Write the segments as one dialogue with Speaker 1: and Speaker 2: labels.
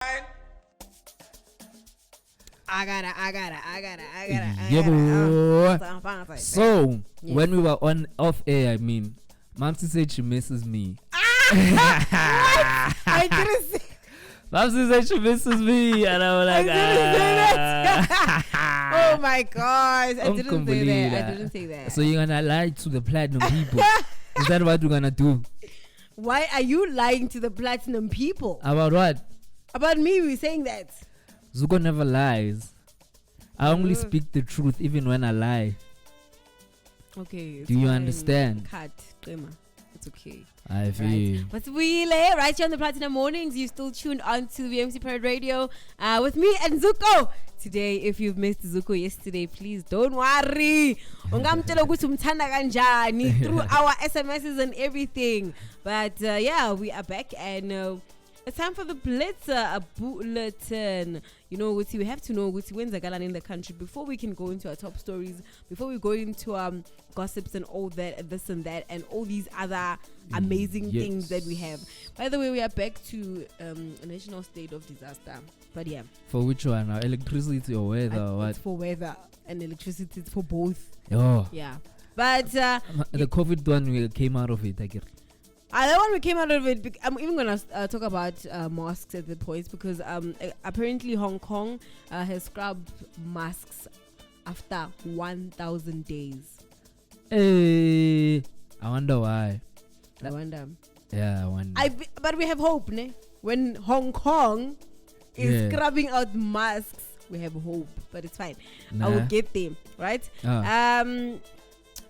Speaker 1: I gotta.
Speaker 2: Yeah, so when we were on off air, I mean, Mamcy said she misses me.
Speaker 1: I didn't say.
Speaker 2: Mamcy said she misses me, and I was like,
Speaker 1: oh my gosh, I didn't say that.
Speaker 2: So you're gonna lie to the platinum people? Is that what you're gonna do?
Speaker 1: Why are you lying to the platinum people?
Speaker 2: About what?
Speaker 1: About me, we're saying that.
Speaker 2: Zuko never lies. I only speak the truth even when I lie.
Speaker 1: Okay.
Speaker 2: Do you understand?
Speaker 1: Cut. It's okay.
Speaker 2: I feel.
Speaker 1: But we lay right here on the Platinum Mornings. You still tuned on to the Mamcy Parade Radio with me and Zuko. Today, if you've missed Zuko yesterday, please don't worry. Ungamtshela ukuthi umthanda kanjani through our SMSs and everything. But yeah, we are back and it's time for the Blitzer, a bulletin. You know, we have to know when's the galan in the country before we can go into our top stories, before we go into gossips and all that, this and that, and all these other amazing things that we have. By the way, we are back to a national state of disaster. But yeah.
Speaker 2: For which one? Electricity or weather? Or what?
Speaker 1: It's for weather and electricity. It's for both.
Speaker 2: Oh.
Speaker 1: Yeah. But
Speaker 2: the COVID one, we came out of it, I guess.
Speaker 1: The one we came out of it, I'm even going to talk about masks at the point because apparently Hong Kong has scrubbed masks after 1,000 days.
Speaker 2: Hey, I wonder why.
Speaker 1: I wonder.
Speaker 2: Yeah, I wonder.
Speaker 1: But we have hope, ne? When Hong Kong is scrubbing out masks, we have hope. But it's fine. I will get there, right?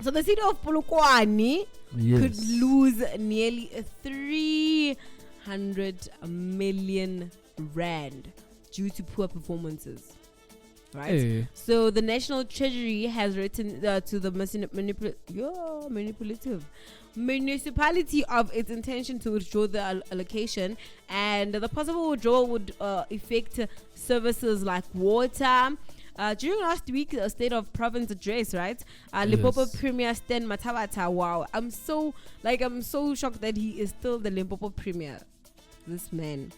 Speaker 1: So the city of Polokwane could lose nearly 300 million rand due to poor performances. Right?
Speaker 2: Hey.
Speaker 1: So the National Treasury has written to the municipality of its intention to withdraw the allocation, and the possible withdrawal would affect services like water. During last week, the State of Province address, right? Limpopo Premier Stan Mathabata. Wow, I'm so shocked that he is still the Limpopo Premier. This man,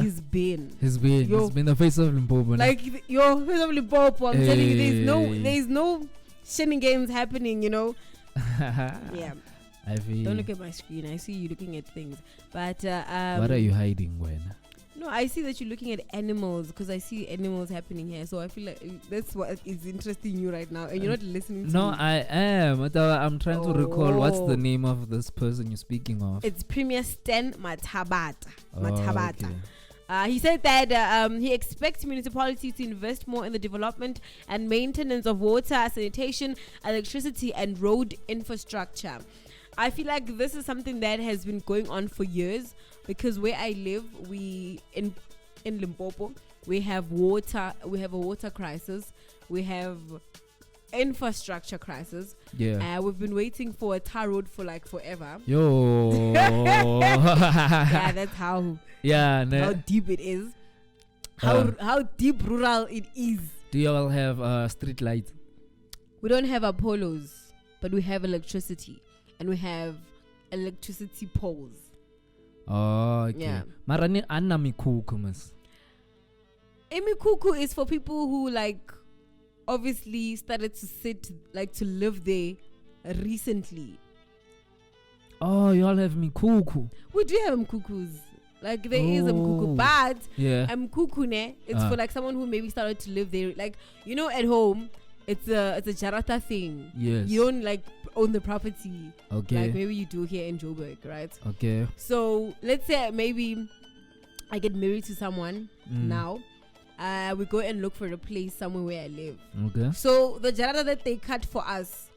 Speaker 1: he's been
Speaker 2: the face of Limpopo.
Speaker 1: Like your face of Limpopo. I'm telling you, there's no shenanigans happening. You know. Yeah.
Speaker 2: I feel.
Speaker 1: Don't look at my screen. I see you looking at things. But
Speaker 2: what are you hiding when?
Speaker 1: No, I see that you're looking at animals because I see animals happening here. So I feel like that's what is interesting you right now, and you're not listening to
Speaker 2: No,
Speaker 1: me.
Speaker 2: I am. I'm trying to recall what's the name of this person you're speaking of.
Speaker 1: It's Premier Stan Mathabata.
Speaker 2: Okay.
Speaker 1: He said that he expects municipalities to invest more in the development and maintenance of water, sanitation, electricity, and road infrastructure. I feel like this is something that has been going on for years because where I live, we in Limpopo, we have water. We have a water crisis. We have infrastructure crisis.
Speaker 2: Yeah.
Speaker 1: We've been waiting for a tar road for like forever.
Speaker 2: Yo.
Speaker 1: Yeah, that's how.
Speaker 2: Yeah.
Speaker 1: How deep it is. How deep rural it is.
Speaker 2: Do you all have street lights?
Speaker 1: We don't have Apollos, but we have electricity. And we have electricity poles.
Speaker 2: Oh, okay.
Speaker 1: Yeah.
Speaker 2: Marani anna mikuku mas.
Speaker 1: Emikuku is for people who obviously started to live there recently.
Speaker 2: Oh, you all have mikuku.
Speaker 1: We do have mkukus. There is a mkuku, but mkuku ne, it's for someone who maybe started to live there. At home, it's a jarata thing.
Speaker 2: Yes.
Speaker 1: You don't own the property.
Speaker 2: Okay.
Speaker 1: Like maybe you do here in Joburg, right?
Speaker 2: Okay.
Speaker 1: So let's say maybe I get married to someone now. We go and look for a place somewhere where I live.
Speaker 2: Okay.
Speaker 1: So the jarata that they cut for us,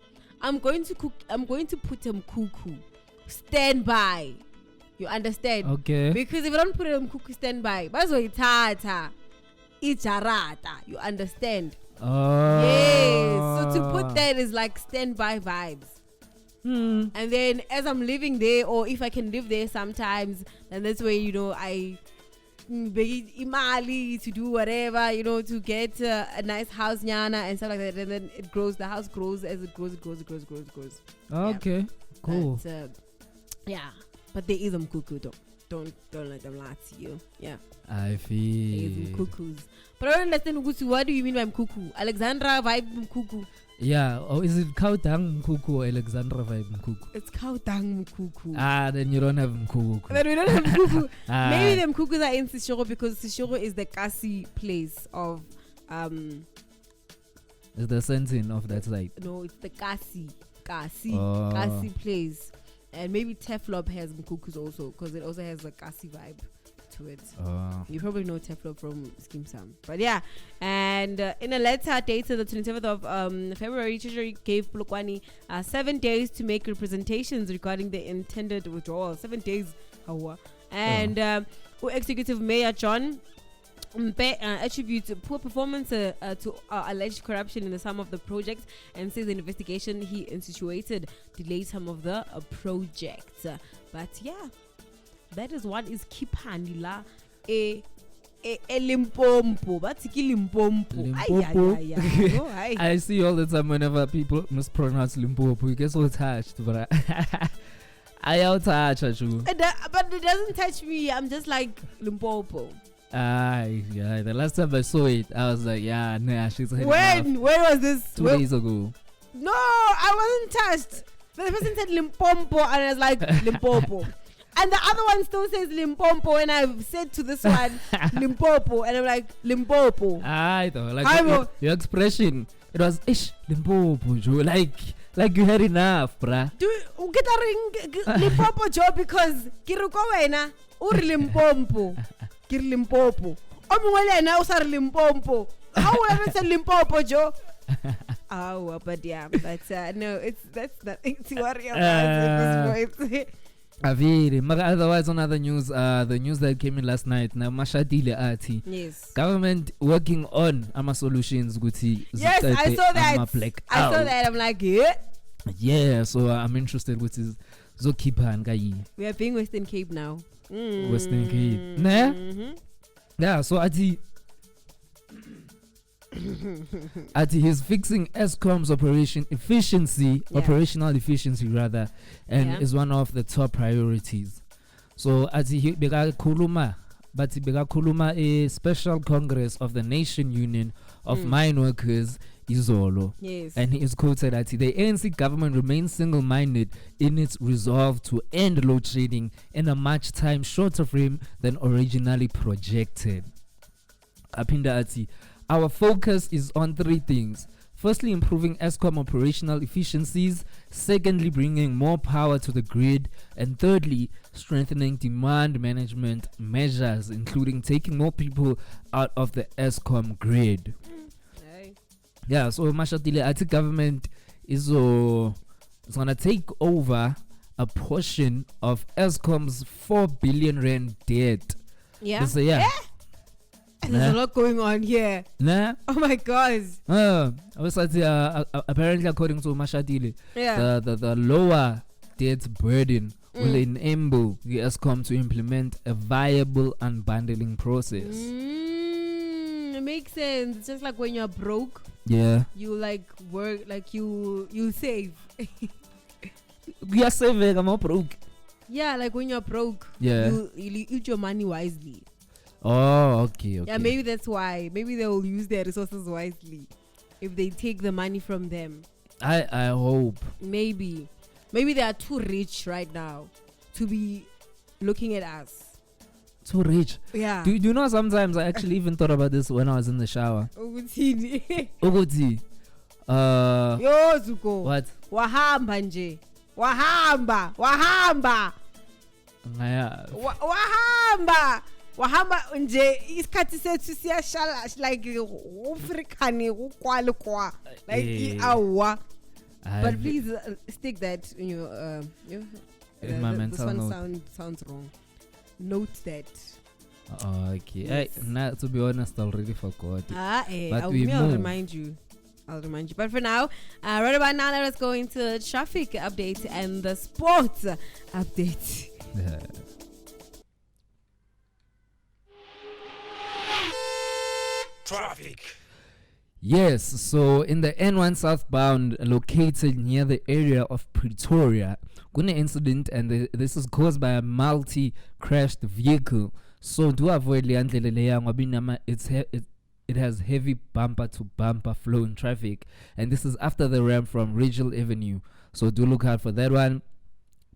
Speaker 1: I'm going to put them cuckoo. Stand by. You understand?
Speaker 2: Okay.
Speaker 1: Because if I don't put them cuckoo stand by, it's jarata. You understand?
Speaker 2: Oh.
Speaker 1: Yes. So to put that is standby vibes.
Speaker 2: And
Speaker 1: then as I'm living there, or if I can live there sometimes, then that's where I beg imali to do whatever, to get a nice house nyana and stuff like that. And then it grows. The house grows as it grows. It grows.
Speaker 2: Okay. Cool.
Speaker 1: But, yeah. But there is a mkuku though. don't let them lie to you. Yeah.
Speaker 2: I feel.
Speaker 1: Cuckoos. But I don't understand Mkuku. What do you mean by Mkuku? Alexandra vibe Mkuku.
Speaker 2: Yeah, or is it Kautang Mkuku or Alexandra vibe Mkuku?
Speaker 1: It's Kautang Mkuku.
Speaker 2: Then you don't have Mkuku.
Speaker 1: Then we don't have Mkuku. Maybe the Mkukus are in Sishoro because Sishoro is the Kasi place of
Speaker 2: Is the sensing of that side?
Speaker 1: No, it's the Kasi place. And maybe Teflop has Mkukus also because it also has a Kasi vibe to it. You probably know Teflop from Skim Sam. But yeah, and in a letter dated the 27th of February, Treasury gave Pulukwani 7 days to make representations regarding the intended withdrawal. 7 days. And Executive Mayor John Mpe attributes poor performance to alleged corruption in the sum of the project and says the investigation he instituted delayed some of the projects. But yeah, that is what is Kipandila Limpompo. That's Limpompo.
Speaker 2: I see all the time whenever people mispronounce Limpopo, you get so attached, but I out-touch you.
Speaker 1: But it doesn't touch me. I'm just like Limpopo.
Speaker 2: Yeah. The last time I saw it, I was like, yeah, nah, she's heading
Speaker 1: When was this?
Speaker 2: 2 days ago.
Speaker 1: No, I wasn't touched. But the person said Limpopo, and I was like Limpopo. And the other one still says Limpopo, and I've said to this one Limpopo, and I'm like Limpopo.
Speaker 2: Like your expression, it was ish Limpopo, Joe. Like you had enough, bruh.
Speaker 1: Do you get a ring Limpopo, Joe? Because Kiruko wena uri Limpopo. Limpopo. Now usar Limpopo. How will I say Limpopo, Joe? But yeah, but no, that's nothing to worry about at this point.
Speaker 2: Otherwise, on other news, the news that came in last night, now Mashadile Ati.
Speaker 1: Yes.
Speaker 2: Government working on Ama solutions.
Speaker 1: Yes, I saw that. I saw that. I'm like, yeah.
Speaker 2: Yeah, so I'm interested with his Zokipa and Gayi.
Speaker 1: We are being Western Cape now.
Speaker 2: Western Cape. Nah? Yeah, so Ati he's fixing ESCOM's operational efficiency rather, and is one of the top priorities. So Ati he bega kuluma a special congress of the Nation Union of Mine Workers Izolo.
Speaker 1: Yes.
Speaker 2: And he is quoted that the ANC government remains single-minded in its resolve to end load shedding in a much time shorter frame than originally projected. Apinda Ati, our focus is on 3 things. Firstly, improving ESCOM operational efficiencies. Secondly, bringing more power to the grid. And thirdly, strengthening demand management measures, including taking more people out of the ESCOM grid. Yeah, so Mashatile Ati government is going to take over a portion of ESCOM's 4 billion rand debt.
Speaker 1: Yeah.
Speaker 2: So, yeah.
Speaker 1: There's a lot going on here.
Speaker 2: Nah.
Speaker 1: Oh my God.
Speaker 2: Apparently, according to Mashatile, the lower debt burden will enable the ESCOM to implement a viable unbundling process.
Speaker 1: It makes sense. It's just like when you're broke.
Speaker 2: Yeah.
Speaker 1: You like work, like you save.
Speaker 2: We are saving, I'm not broke.
Speaker 1: Yeah, like when you're broke.
Speaker 2: Yeah.
Speaker 1: You eat your money wisely.
Speaker 2: Oh, okay.
Speaker 1: Yeah, maybe that's why. Maybe they will use their resources wisely if they take the money from them.
Speaker 2: I hope.
Speaker 1: Maybe they are too rich right now to be looking at us.
Speaker 2: Too rich.
Speaker 1: Yeah.
Speaker 2: Do you know, sometimes I actually even thought about this when I was in the shower.
Speaker 1: Uguti.
Speaker 2: Yo,
Speaker 1: Zuko.
Speaker 2: What?
Speaker 1: Wahamba nje. Wahamba. Wahamba nje isikhathi sethu siyashala like ufrikani ukwalukwa like awa. But please stick that in your
Speaker 2: in my mental
Speaker 1: this one
Speaker 2: note.
Speaker 1: sounds wrong. Note that.
Speaker 2: Okay. Yes. To be honest, I already forgot. But
Speaker 1: I'll remind you. But for now, right about now, let us go into the traffic update and the sports update.
Speaker 3: Traffic.
Speaker 2: Yes, so in the N1 southbound, located near the area of Pretoria, kuna incident, and this is caused by a multi-crashed vehicle. So do avoid liandlele leya ngoba it has heavy bumper to bumper flow in traffic, and this is after the ramp from Rachel Avenue. So do look out for that one.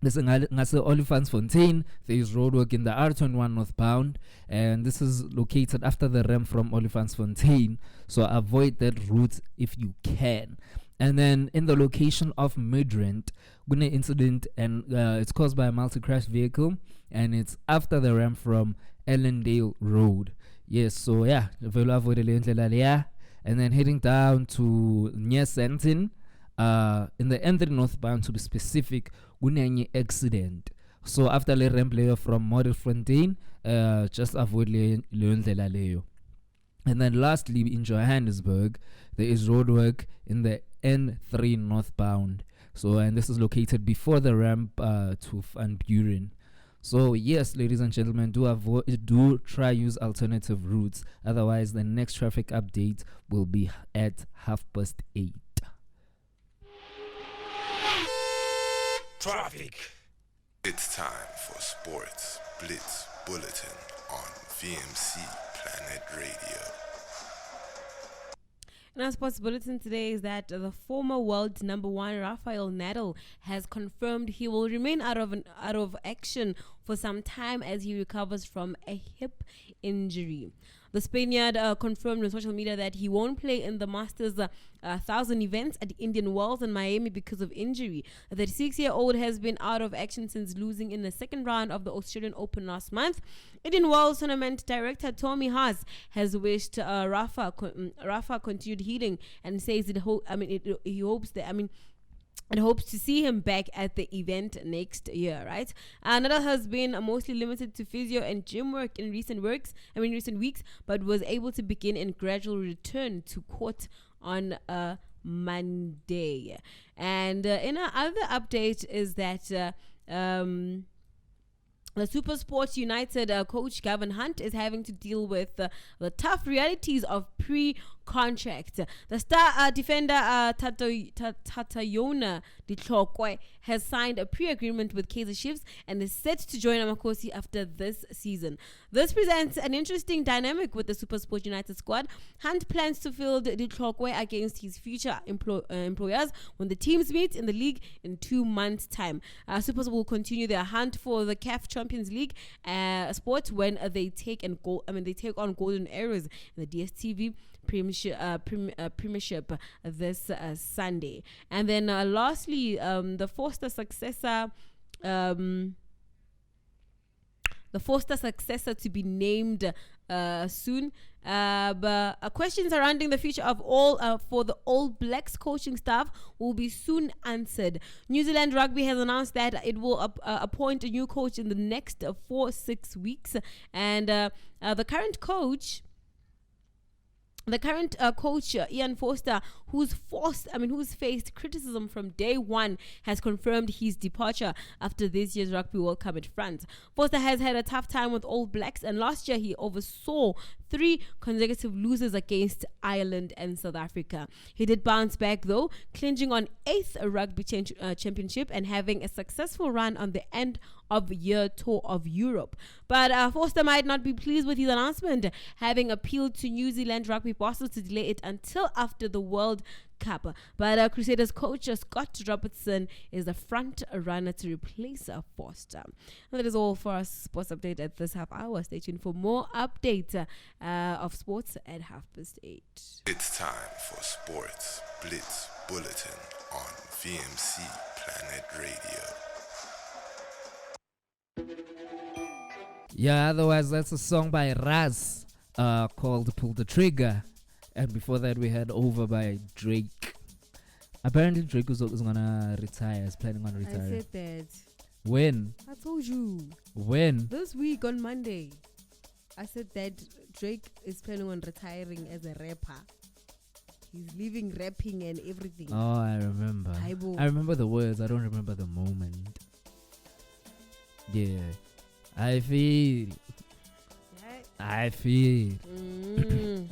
Speaker 2: This is Olifantsfontein. There is roadwork in the R21 northbound, and this is located after the ramp from Olifantsfontein. So avoid that route if you can. And then in the location of Midrand, guna incident, and it's caused by a multi-crash vehicle, and it's after the ramp from Ellendale Road. Yes, so yeah, avoid the and then heading down to near Sentin. In the N3 northbound, to be specific, kunenye accident. So after the ramp layer from Model Fontaine, just avoid leyo leyo. And then lastly, in Johannesburg, there is roadwork in the N3 northbound. So, and this is located before the ramp to Van Buren. So yes, ladies and gentlemen, do try use alternative routes. Otherwise, the next traffic update will be at 8:30.
Speaker 3: Traffic. It's time for Sports Blitz Bulletin on VMC Planet Radio.
Speaker 1: In our sports bulletin today is that the former world number one Rafael Nadal has confirmed he will remain out of action for some time as he recovers from a hip injury. The Spaniard confirmed on social media that he won't play in the Masters 1000 events at Indian Wells in Miami because of injury. The 36-year-old has been out of action since losing in the second round of the Australian Open last month. Indian Wells tournament director Tommy Haas has wished Rafa continued healing and says he hopes that and hopes to see him back at the event next year, right? Nadal has been mostly limited to physio and gym work in recent weeks, but was able to begin and gradual return to court on Monday. And in our other update is that the SuperSport United coach Gavin Hunt is having to deal with the tough realities of pre-contract. The star defender Tatayona Ditlhokwe has signed a pre-agreement with Kaizer Chiefs and is set to join Amakosi after this season. This presents an interesting dynamic with the SuperSport United squad. Hunt plans to field Ditlhokwe against his future employers when the teams meet in the league in 2 months' time. Supers will continue their hunt for the CAF Champions League sport when they take on Golden Arrows in the DStv Premiership this Sunday. And then lastly, the Forster successor to be named soon. But a question surrounding the future of for the All Blacks coaching staff will be soon answered. New Zealand Rugby has announced that it will appoint a new coach in the next 4-6 weeks, and the current coach, Ian Forster, who's faced criticism from day one, has confirmed his departure after this year's Rugby World Cup at France. Forster has had a tough time with All Blacks, and last year he oversaw 3 consecutive losses against Ireland and South Africa. He did bounce back though, clinching on 8th Rugby Championship and having a successful run on the end of year tour of Europe. But Forster might not be pleased with his announcement, having appealed to New Zealand Rugby bosses to delay it until after the World Cup. But Crusaders coach Scott Robertson is the front runner to replace Forster. And that is all for our sports update at this half hour. Stay tuned for more updates of sports at 8:30.
Speaker 3: It's time for Sports Blitz Bulletin on VMC Planet Radio.
Speaker 2: Yeah, otherwise that's a song by Raz called Pull the Trigger. And before that we had Over by Drake. Apparently Drake is gonna retire, is planning on retiring.
Speaker 1: I said that.
Speaker 2: When?
Speaker 1: I told you.
Speaker 2: When?
Speaker 1: This week on Monday. I said that Drake is planning on retiring as a rapper. He's leaving rapping and everything.
Speaker 2: Oh, I remember. I remember the words, I don't remember the moment. Yeah. I feel.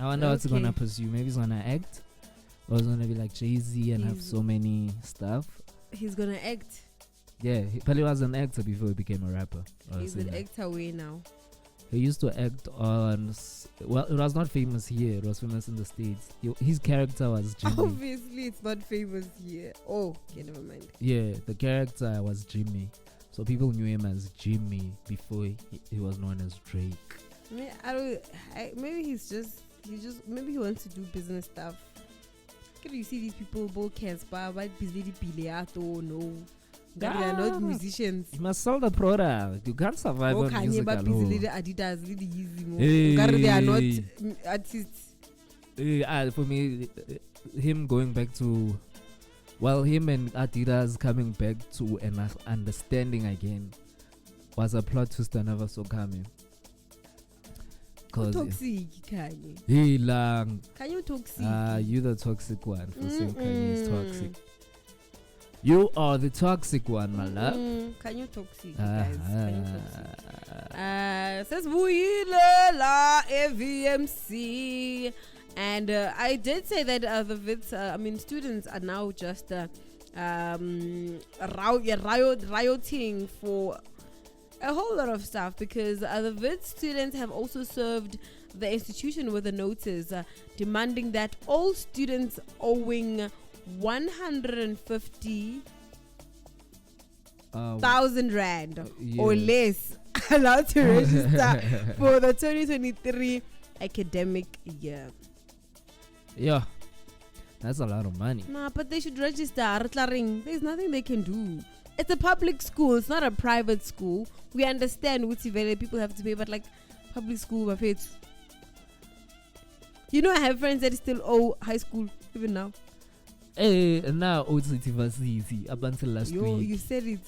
Speaker 2: I wonder what's he
Speaker 1: Okay.
Speaker 2: gonna pursue. Maybe he's gonna act, or he's gonna be like Jay-Z and have
Speaker 1: He's-
Speaker 2: so many stuff.
Speaker 1: He's gonna act.
Speaker 2: Yeah, but he was an actor before he became a rapper. I was
Speaker 1: He's
Speaker 2: saying
Speaker 1: an
Speaker 2: that.
Speaker 1: actor way now.
Speaker 2: He used to act on. Well, it was not famous here. It was famous in the States. His character was Jimmy.
Speaker 1: Obviously, it's not famous here. Oh, okay, never mind.
Speaker 2: Yeah, the character was Jimmy. So people knew him as Jimmy before he was known as Drake.
Speaker 1: Maybe maybe he wants to do business stuff. Can you see these people, both Casper, but busy no. They are not musicians.
Speaker 2: You must sell the product. You can't survive on music
Speaker 1: But busy
Speaker 2: alone.
Speaker 1: lady Adidas, really easy.
Speaker 2: Hey.
Speaker 1: They are not artists.
Speaker 2: For me, him going back to, well, him and Adidas coming back to an understanding again was a plot twist I never saw coming. Cause
Speaker 1: Toxic, Kanye.
Speaker 2: hey, lang.
Speaker 1: Kanye toxic.
Speaker 2: You the toxic one for saying Kanye is toxic. You are the toxic one, my love.
Speaker 1: Kanye toxic, guys. Kanye toxic. Says Vuyilela VMC. And I did say that the VITs, students are now just rioting for a whole lot of stuff, because the VIT students have also served the institution with a notice demanding that all students owing 150,000 rand or less allowed to register for the 2023 academic year.
Speaker 2: Yeah, that's a lot of money.
Speaker 1: Nah, but they should register. There's nothing they can do. It's a public school. It's not a private school. We understand which people have to pay, but like public school, my faith. You know, I have friends that still owe high school even now.
Speaker 2: Hey, now old city varsity up until last week.
Speaker 1: You said it.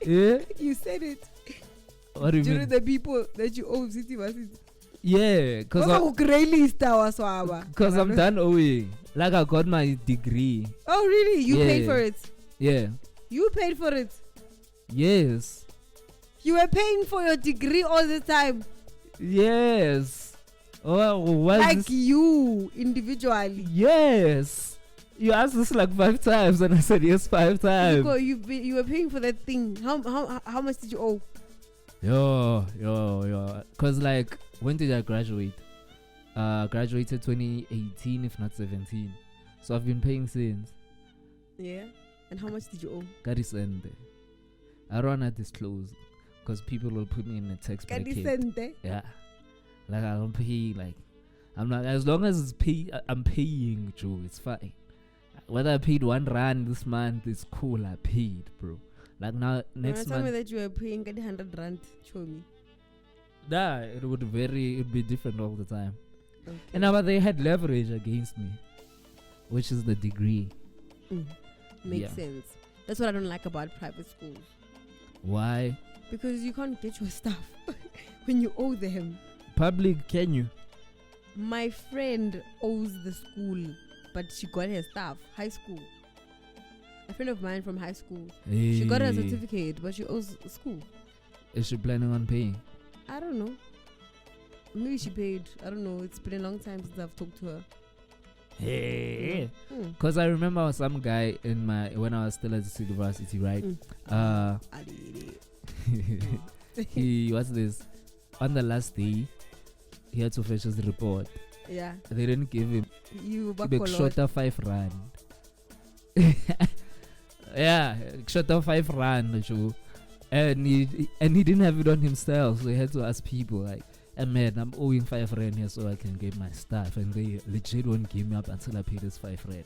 Speaker 2: Yeah?
Speaker 1: You said it.
Speaker 2: What do you
Speaker 1: During
Speaker 2: mean?
Speaker 1: the people that you owe city varsity.
Speaker 2: Yeah, cause I'm done owing. Like I got my degree.
Speaker 1: Oh really? You paid
Speaker 2: Yeah.
Speaker 1: for it?
Speaker 2: Yeah.
Speaker 1: You paid for it?
Speaker 2: Yes.
Speaker 1: You were paying for your degree all the time?
Speaker 2: Yes. Oh, what
Speaker 1: Like
Speaker 2: is this?
Speaker 1: you individually?
Speaker 2: Yes. You asked this like 5 times and I said yes 5 times.
Speaker 1: You were paying for that thing. How much did you owe?
Speaker 2: Yo. Cause like, when did I graduate? Graduated 2018, if not 17. So I've been paying since.
Speaker 1: Yeah. And how much did you owe?
Speaker 2: Karisende. I don't wanna disclose, cause people will put me in a tax bracket.
Speaker 1: Kadisente?
Speaker 2: Yeah. Like I don't pay. Like I'm not. As long as it's I'm paying, Joe. It's fine. Whether I paid 1 rand this month, it's cool. I paid, bro. Like now, next
Speaker 1: Tell me
Speaker 2: month.
Speaker 1: that you were paying 100 rand. Show me.
Speaker 2: Nah, it would be different all the time.
Speaker 1: Okay.
Speaker 2: And now, but they had leverage against me, which is the degree.
Speaker 1: Makes
Speaker 2: Yeah.
Speaker 1: sense. That's what I don't like about private schools.
Speaker 2: Why?
Speaker 1: Because you can't get your stuff when you owe them.
Speaker 2: Public, can you?
Speaker 1: My friend owes the school, but she got her stuff. High school. A friend of mine from high school. She got her
Speaker 2: Hey.
Speaker 1: certificate, but she owes school.
Speaker 2: Is she planning on paying?
Speaker 1: I don't know. Maybe she paid. I don't know. It's been a long time since I've talked to her.
Speaker 2: Hey.
Speaker 1: Mm.
Speaker 2: Cause I remember some guy when I was still at the university, right? He what's this? On the last day, he had to fetch his report.
Speaker 1: Yeah.
Speaker 2: They didn't give him.
Speaker 1: You
Speaker 2: He shot a 5 rand. Yeah, shot a 5 rand, Joe. And he didn't have it on himself, so he had to ask people like, "Hey man, I'm owing 5 rand here so I can get my stuff," and they legit won't give me up until I pay this 5 rand.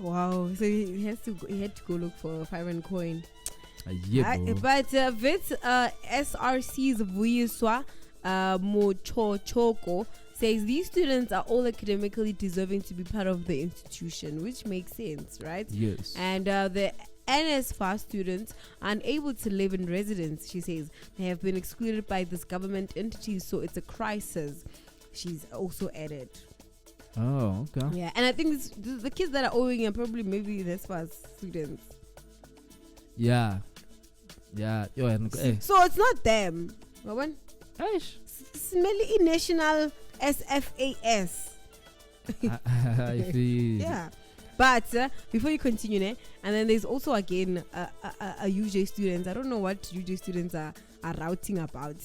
Speaker 1: Wow. So he had to go look for a 5 rand coin.
Speaker 2: Yeah, bro.
Speaker 1: But Vit SRC's Vuyiswa Mochochoko says these students are all academically deserving to be part of the institution, which makes sense, right?
Speaker 2: Yes.
Speaker 1: And the NSFAR students are unable to live in residence. She says they have been excluded by this government entity, so it's a crisis. She's also added.
Speaker 2: Oh, okay.
Speaker 1: Yeah, and I think the kids that are owing are probably maybe the NSFAR students.
Speaker 2: Yeah. Yo, and
Speaker 1: So it's not them. What one?
Speaker 2: Aish.
Speaker 1: Smelly national SFAS.
Speaker 2: I feel.
Speaker 1: Yeah. But before you continue, and then there's also again a UJ students. I don't know what UJ students are routing about.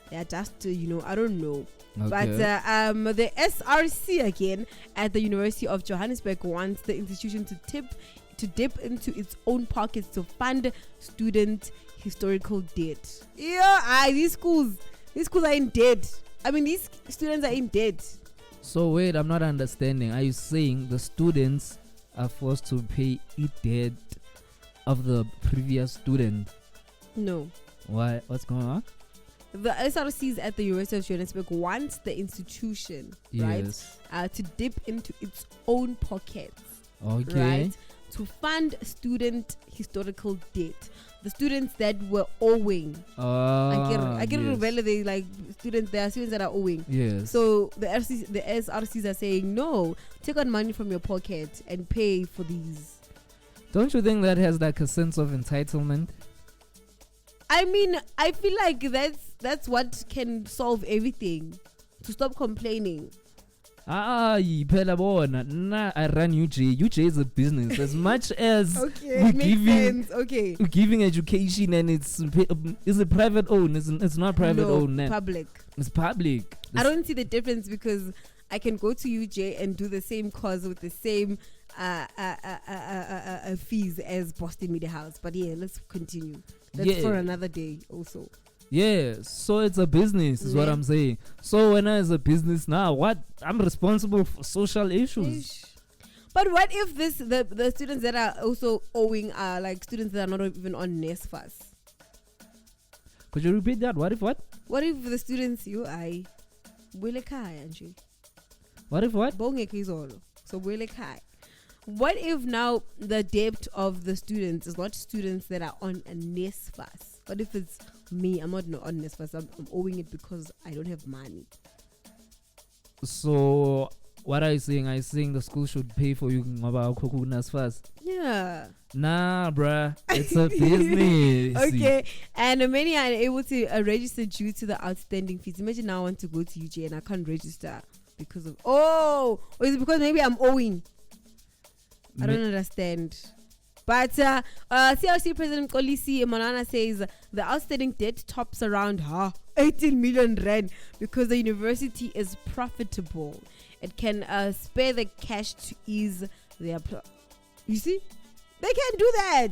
Speaker 1: They are just, I don't know.
Speaker 2: Okay.
Speaker 1: But the SRC again at the University of Johannesburg wants the institution to dip into its own pockets to fund student historical debt. Yeah, these schools are in debt. I mean, these students are in debt.
Speaker 2: So wait, I'm not understanding. Are you saying the students are forced to pay debt of the previous student?
Speaker 1: No.
Speaker 2: Why? What's going on?
Speaker 1: The SRCs at the University of Johannesburg wants the institution,
Speaker 2: Yes.
Speaker 1: right, to dip into its own pockets,
Speaker 2: Okay.
Speaker 1: right, to fund student historical debt. The students that were owing. I get
Speaker 2: yes.
Speaker 1: they like students. There are students that are owing.
Speaker 2: Yes.
Speaker 1: So the SRCs are saying no. Take out money from your pocket and pay for these.
Speaker 2: Don't you think that has like a sense of entitlement?
Speaker 1: I mean, I feel like that's what can solve everything. To stop complaining.
Speaker 2: Phela bona. Nah, I run UJ. UJ is a business. As much as
Speaker 1: Okay,
Speaker 2: we're
Speaker 1: makes sense. Okay.
Speaker 2: giving education and it's a private owned. It's not private owned. Nah.
Speaker 1: Public.
Speaker 2: It's public.
Speaker 1: I don't see the difference because I can go to UJ and do the same course with the same fees as Boston Media House. But yeah, let's continue. That's for another day also.
Speaker 2: Yeah, so it's a business is what I'm saying. So when I as a business now, what I'm responsible for social issues.
Speaker 1: But what if the students that are also owing are like students that are not even on NSFAS?
Speaker 2: Could you repeat that? What if what?
Speaker 1: What if the students I Bwele khaya nje.
Speaker 2: What if what?
Speaker 1: Bongekho izolo. So bwele khaya. What if now the debt of the students is not students that are on a NSFAS? What if it's me? I'm not on NSFAS. I'm owing it because I don't have money.
Speaker 2: So what are you saying? Are you saying the school should pay for you NSFAS?
Speaker 1: Yeah.
Speaker 2: Nah, bruh. It's a business.
Speaker 1: Okay. And many are unable to register due to the outstanding fees. Imagine now I want to go to UJ and I can't register because of... or is it because maybe I'm owing? I don't understand. But CRC President Kolisi Manana says the outstanding debt tops around 18 million rand because the university is profitable. It can spare the cash to ease their... You see? They can do that.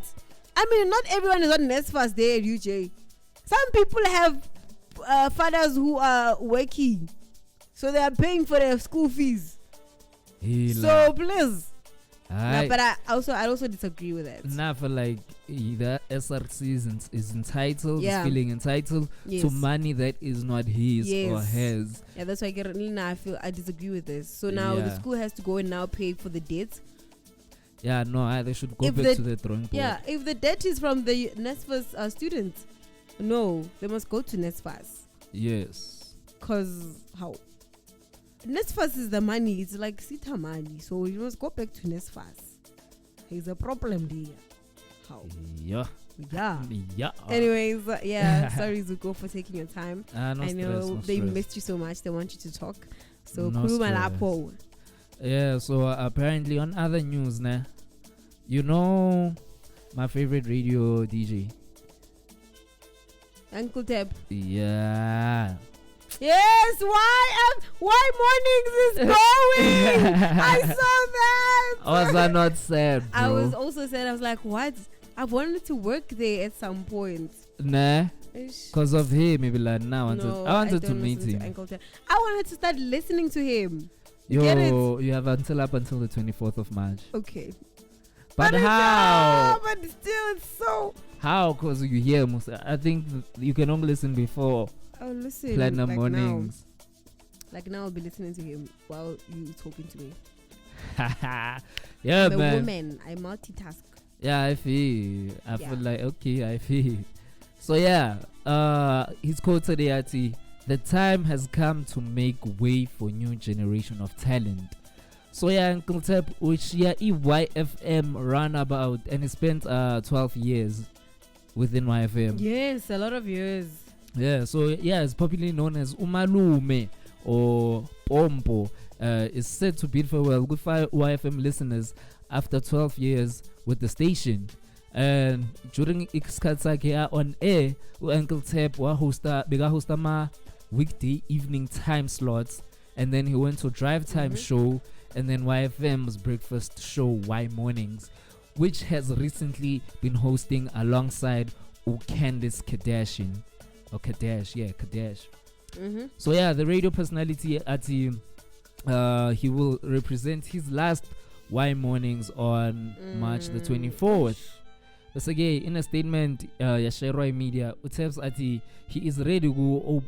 Speaker 1: I mean, not everyone is on NSFAS there at UJ. Some people have fathers who are working. So they are paying for their school fees. So please... but I also disagree with that.
Speaker 2: Nah, for like the SRC is entitled, is feeling entitled to money that is not his or hers.
Speaker 1: Yeah, that's why I disagree with this. So now the school has to go and now pay for the debt.
Speaker 2: Yeah, no, they should go back to the drawing board.
Speaker 1: Yeah, if the debt is from the NSFAS students, no, they must go to NSFAS.
Speaker 2: Yes.
Speaker 1: Because how? NSFAS is the money. It's like SITA money. So you must go back to NSFAS. There's a problem there. How?
Speaker 2: Yeah.
Speaker 1: Anyways, sorry Zuko for taking your time. I know they missed you so much. They want you to talk. So
Speaker 2: so apparently on other news, you know my favorite radio DJ,
Speaker 1: Uncle Tab.
Speaker 2: Yeah.
Speaker 1: Yes, why mornings is going? I saw that.
Speaker 2: Was I not sad, bro?
Speaker 1: I was also sad. I was like, what? I wanted to work there at some point.
Speaker 2: Nah. Because of him, maybe like now. I wanted to meet him.
Speaker 1: I wanted to start listening to him.
Speaker 2: You have up until the 24th of March.
Speaker 1: Okay.
Speaker 2: But how?
Speaker 1: But still, it's so...
Speaker 2: How? Because you hear him. I think you can only listen before.
Speaker 1: Oh, listen.
Speaker 2: Platinum mornings.
Speaker 1: Now I'll be listening to him while you talking to me.
Speaker 2: Yeah,
Speaker 1: I'm
Speaker 2: man.
Speaker 1: a woman. I multitask.
Speaker 2: Yeah, I feel. I feel like, okay, I feel. So, he's quoted here, the time has come to make way for new generation of talent. So, Uncle Tep, which YFM ran about, and he spent 12 years within YFM.
Speaker 1: Yes, a lot of years.
Speaker 2: Yeah, so it's popularly known as Umalume or Pompo, is set to bid farewell with YFM listeners after 12 years with the station. And during isikhathi on air, Uncle Tap hosta ma weekday evening time slots, and then he went to drive time show, and then YFM's breakfast show Y Mornings, which has recently been hosting alongside Candice Kardashian. Or Kardashian. So yeah, the radio personality he will represent his last Y Mornings on March the 24th. But again, in a statement, Yasheroi Media, Utevs ati he is ready to go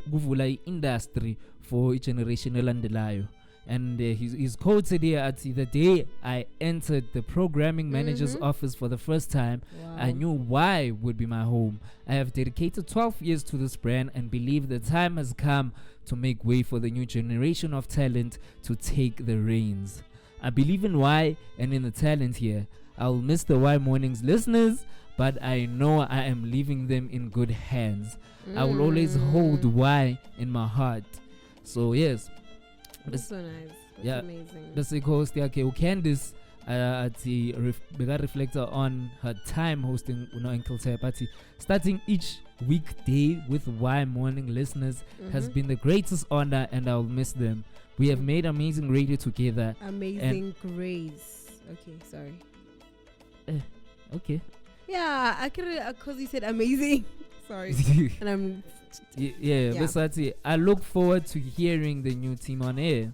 Speaker 2: industry for each generation elandelayo. And he's quoted here at the day I entered the programming manager's office for the first time, I knew why would be my home. I have dedicated 12 years to this brand and believe the time has come to make way for the new generation of talent to take the reins. I believe in Y and in the talent here. I'll miss the Y Mornings listeners, but I know I am leaving them in good hands. I will always hold Y in my heart. So yes,
Speaker 1: that's so nice. That's amazing.
Speaker 2: That's the host Candice at the reflector on her time hosting Uncle Sebati, starting each weekday with Y Morning listeners has been the greatest honor, and I'll miss them. We have made amazing radio together.
Speaker 1: Amazing grace. Okay, sorry.
Speaker 2: Okay.
Speaker 1: Yeah, I could because you said amazing. Sorry. And I'm
Speaker 2: Besati, I look forward to hearing the new team on air.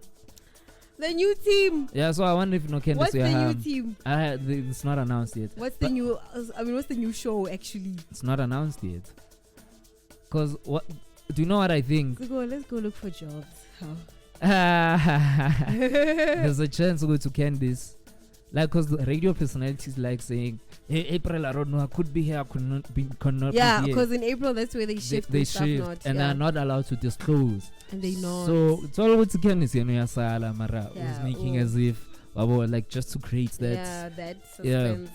Speaker 1: The new team.
Speaker 2: Yeah, so I wonder if Candice.
Speaker 1: What's the new team?
Speaker 2: It's not announced yet.
Speaker 1: What's the new? What's the new show actually?
Speaker 2: It's not announced yet. Cause what? Do you know what I think?
Speaker 1: Let's go look for jobs.
Speaker 2: There's a chance to go to Candice. Like, cause the radio personalities like saying, "Hey, April, I don't know, I could be here, I could not be here."
Speaker 1: Yeah, because in April that's where they shift.
Speaker 2: They shift, and they're not allowed to disclose.
Speaker 1: And they know.
Speaker 2: So it's all about Candice, Sala Mara was making as if, like, just to create that.
Speaker 1: Yeah, that suspense.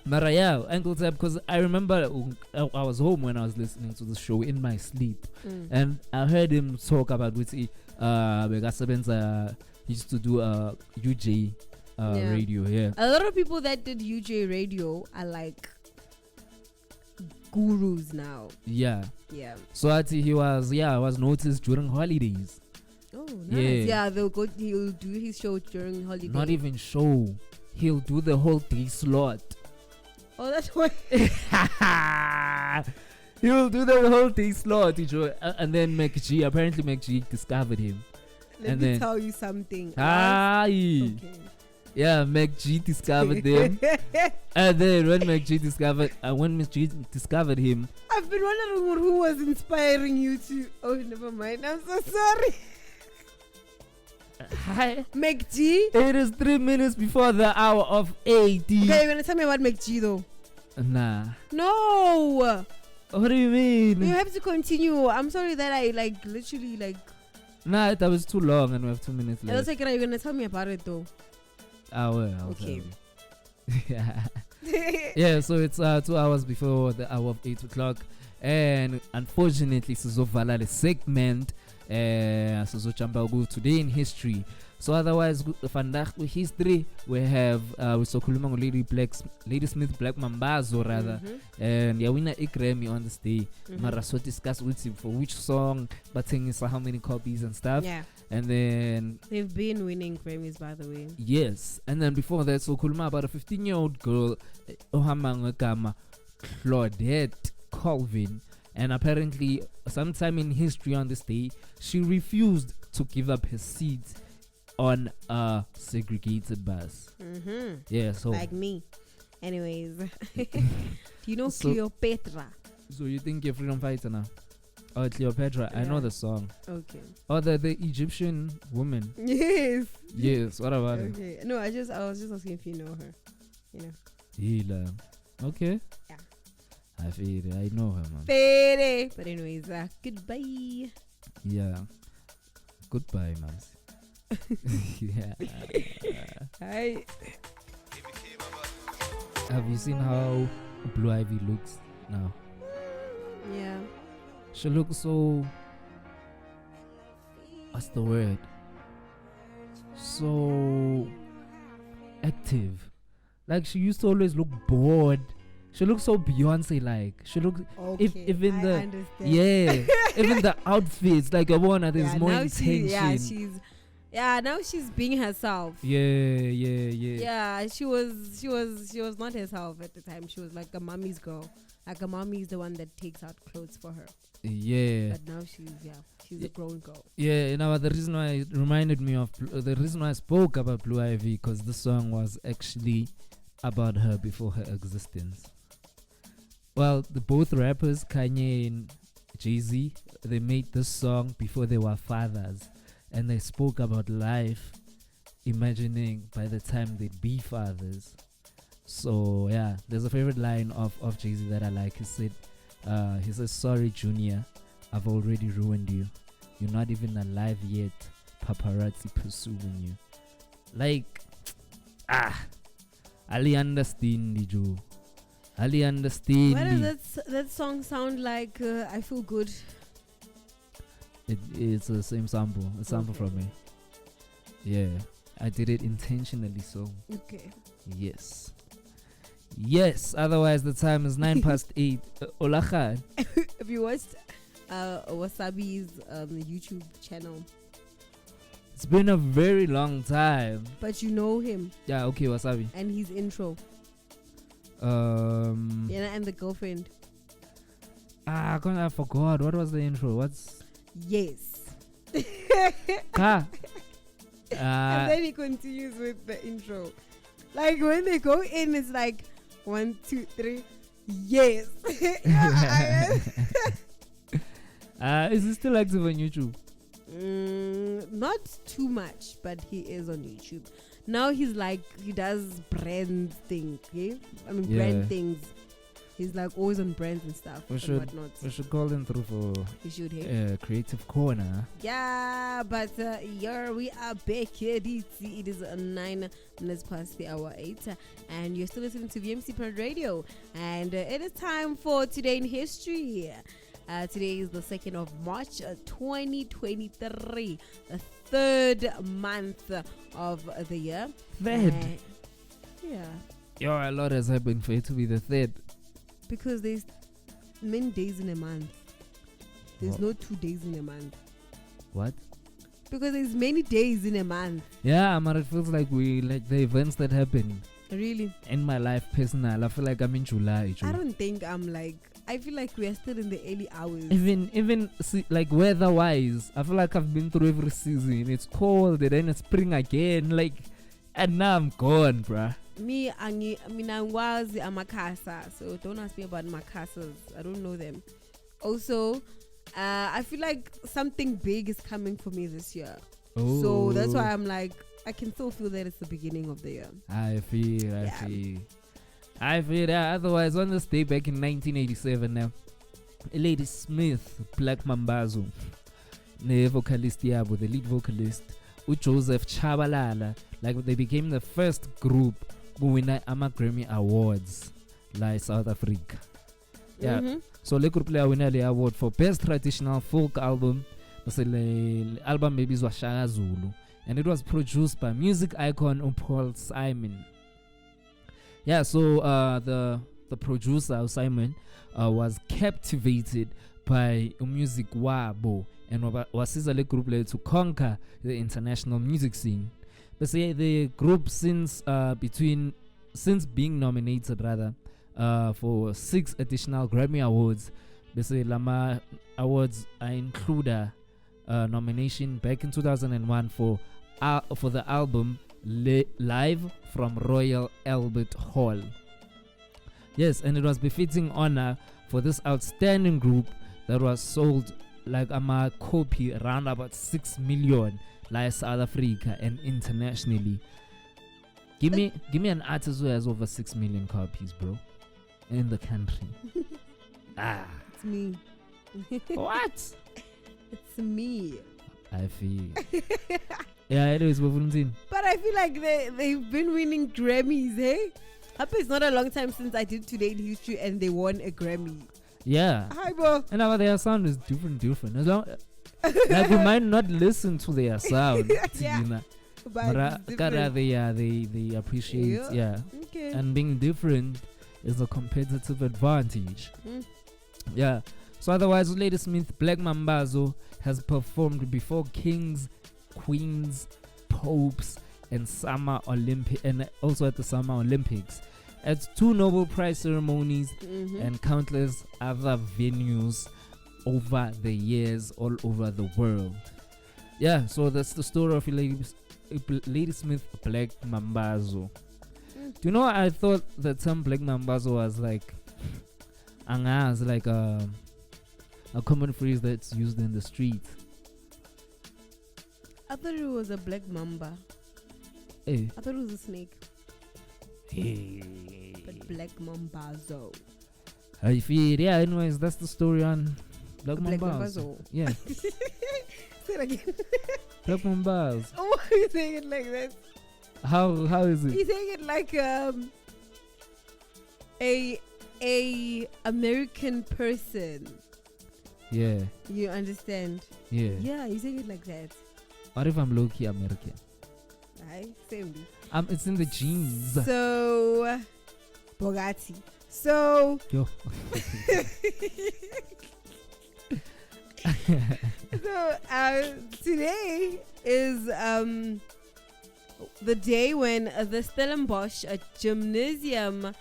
Speaker 2: Mara, yeah, Uncle Tab, because I remember I was home when I was listening to the show in my sleep, and I heard him talk about which he used to do UJ. Radio,
Speaker 1: a lot of people that did UJ radio are like gurus now.
Speaker 2: Yeah. So he was noticed during holidays.
Speaker 1: Oh, nice. Yeah, he'll do his show during holidays.
Speaker 2: Not even show, he'll do the whole day slot.
Speaker 1: Oh, that's why.
Speaker 2: He'll do the whole day slot, and then apparently McG discovered him.
Speaker 1: Let me tell you something.
Speaker 2: Okay. Yeah, McG discovered them. And then when McG discovered him,
Speaker 1: I've been wondering who was inspiring you to. Oh, never mind. I'm so sorry.
Speaker 2: Hi,
Speaker 1: McG.
Speaker 2: It is 3 minutes before the hour of 80.
Speaker 1: Okay, you're gonna tell me about McG though.
Speaker 2: Nah.
Speaker 1: No.
Speaker 2: What do you mean?
Speaker 1: You have to continue. I'm sorry that I literally.
Speaker 2: Nah, that was too long, and we have 2 minutes left.
Speaker 1: You're gonna tell me about it though.
Speaker 2: Okay. Yeah, so it's 2 hours before the hour of 8 o'clock, and unfortunately sizovala the segment sizochamba today in history. So otherwise vandaag with history we have sokhuluma Lady Smith Black Mambazo rather, and yawina a Grammy on this day. Mara so discuss with him for which song, but saying how many copies and stuff.
Speaker 1: Yeah.
Speaker 2: And then
Speaker 1: they've been winning Grammys, by the way.
Speaker 2: Yes. And then before that, so kulma about a 15-year-old girl, Ohamangakama Claudette Colvin, and apparently sometime in history on this day, she refused to give up her seat on a segregated bus. Yeah, so
Speaker 1: like me. Anyways, do you know Cleopatra?
Speaker 2: So you think you're a freedom fighter now? Oh, Cleopatra. Yeah. I know the song.
Speaker 1: Okay.
Speaker 2: Oh, the Egyptian woman.
Speaker 1: Yes.
Speaker 2: Yes. What about it?
Speaker 1: Okay. No, I was just asking if you know her. You know.
Speaker 2: Hila. Okay.
Speaker 1: Yeah.
Speaker 2: I feel it. I know her, man.
Speaker 1: Fede. But anyways, goodbye.
Speaker 2: Yeah. Goodbye, Mamcy. Yeah.
Speaker 1: Hi.
Speaker 2: Have you seen how Blue Ivy looks now?
Speaker 1: Yeah.
Speaker 2: She looks so what's the word? So active. Like she used to always look bored. She looks so Beyonce-like. She looks even
Speaker 1: I
Speaker 2: the
Speaker 1: understand.
Speaker 2: even the outfits. Like there's more
Speaker 1: now
Speaker 2: intention.
Speaker 1: Now she's being herself.
Speaker 2: Yeah.
Speaker 1: She was not herself at the time. She was like a mommy's girl. Like a mommy is the one that takes out clothes for her.
Speaker 2: Yeah.
Speaker 1: But now she's a grown girl.
Speaker 2: Yeah, you know, the reason why it reminded me of the reason why I spoke about Blue Ivy, because the song was actually about her before her existence. Well, the both rappers, Kanye and Jay-Z, they made this song before they were fathers, and they spoke about life, imagining by the time they'd be fathers. So yeah, there's a favorite line of Jay-Z that I like. He says, "Sorry, Junior, I've already ruined you. You're not even alive yet. Paparazzi pursuing you." Like, Ali understand, Joe. Ali understand.
Speaker 1: Why does that song sound like I Feel Good?
Speaker 2: It's the same sample. A sample from me. Yeah, I did it intentionally. So
Speaker 1: Okay.
Speaker 2: Yes. Otherwise, the time is 8:09. Olakhan.
Speaker 1: Have you watched Wasabi's YouTube channel?
Speaker 2: It's been a very long time.
Speaker 1: But you know him
Speaker 2: Yeah. Okay, Wasabi.
Speaker 1: and his intro. And the girlfriend.
Speaker 2: I forgot. What was the intro? What's
Speaker 1: Yes.
Speaker 2: Ka?
Speaker 1: And then he continues with the intro. Like when they go in, it's like 1, 2, 3. Yes.
Speaker 2: Is he still active on YouTube?
Speaker 1: Not too much, but he is on YouTube. Now he does brand things, okay? I mean, brand things. He's like always on brands and stuff and whatnot.
Speaker 2: We should call him through for
Speaker 1: He should, hey?
Speaker 2: Creative Corner.
Speaker 1: Yeah, but here we are back here. It is 9 minutes past the hour 8, and you're still listening to VMC Parent Radio, and it is time for Today in History. Today is the 2nd of March 2023, the third month of the year.
Speaker 2: Third?
Speaker 1: Yeah.
Speaker 2: Yo, a lot has happened for it to be the third.
Speaker 1: Because there's many days in a month. There's
Speaker 2: What?
Speaker 1: no 2 days in a month.
Speaker 2: What?
Speaker 1: Because there's many days in a month.
Speaker 2: Yeah, but it feels like the events that happen
Speaker 1: Really?
Speaker 2: in my life personal. I feel like I'm in July.
Speaker 1: I don't think I feel like we are still in the early hours.
Speaker 2: Even like weather-wise, I feel like I've been through every season. It's cold and then it's spring again. Like, and now I'm gone, bruh.
Speaker 1: Me, was amakasa, so don't ask me about makasas. I don't know them. Also, I feel like something big is coming for me this year.
Speaker 2: Oh.
Speaker 1: So that's why I'm like, I can still feel that it's the beginning of the year.
Speaker 2: I feel that. Otherwise, on this day back in 1987 now, Lady Smith, Black Mambazo, the vocalist yabo, the lead vocalist, Joseph Chabalala, like they became the first group who win Grammy Awards like South Africa. Yeah.
Speaker 1: Mm-hmm.
Speaker 2: So le group le win the award for best traditional folk album. The album maybe is Shaka Zulu, and it was produced by music icon Paul Simon. Yeah, so the producer Simon was captivated by music wabo and was a group to conquer the international music scene. But say the group since being nominated rather for 6 additional Grammy Awards. But say Lama Awards include a nomination back in 2001 for the album Live from Royal Albert Hall. Yes, and it was befitting honor for this outstanding group that was sold like a copy around about 6 million like South Africa and internationally. Give me an artist who has over 6 million copies, bro, in the country.
Speaker 1: It's me.
Speaker 2: What?
Speaker 1: It's me.
Speaker 2: I feel. Yeah, anyways, we're in.
Speaker 1: But I feel like they've been winning Grammys, eh? It's not a long time since I did Today in History and they won a Grammy.
Speaker 2: Yeah.
Speaker 1: Hi, bro.
Speaker 2: And now their sound is different. Like we might not listen to their sound.
Speaker 1: Yeah.
Speaker 2: You know.
Speaker 1: But
Speaker 2: But
Speaker 1: it's
Speaker 2: gotta
Speaker 1: different.
Speaker 2: they appreciate, yeah.
Speaker 1: Okay.
Speaker 2: And being different is a competitive advantage.
Speaker 1: Mm.
Speaker 2: Yeah. So otherwise, Lady Smith Black Mambazo has performed before kings, queens, popes, and and also at the Summer Olympics, at 2 Nobel Prize ceremonies,
Speaker 1: Mhm.
Speaker 2: and countless other venues over the years all over the world. Yeah, so that's the story of Lady Smith Black Mambazo.
Speaker 1: Mm.
Speaker 2: Do you know, I thought the term Black Mambazo was like angas, like a common phrase that's used in the street.
Speaker 1: I thought it was a black mamba.
Speaker 2: Hey.
Speaker 1: I thought it was a snake.
Speaker 2: Hey.
Speaker 1: But black mambazo.
Speaker 2: I feel, yeah, anyways, that's the story on Black
Speaker 1: A black
Speaker 2: Mambazo.
Speaker 1: mambazo.
Speaker 2: Yeah,
Speaker 1: Say it again.
Speaker 2: Black Mambazo.
Speaker 1: Why are you saying it like that?
Speaker 2: How is it?
Speaker 1: You're saying it like a American person.
Speaker 2: Yeah,
Speaker 1: You understand?
Speaker 2: yeah.
Speaker 1: Yeah, you're saying it like that.
Speaker 2: What if I'm low-key American?
Speaker 1: Right? Same.
Speaker 2: It's in the genes.
Speaker 1: So, Bugatti. So,
Speaker 2: Yo.
Speaker 1: today is the day when the Stellenbosch gymnasium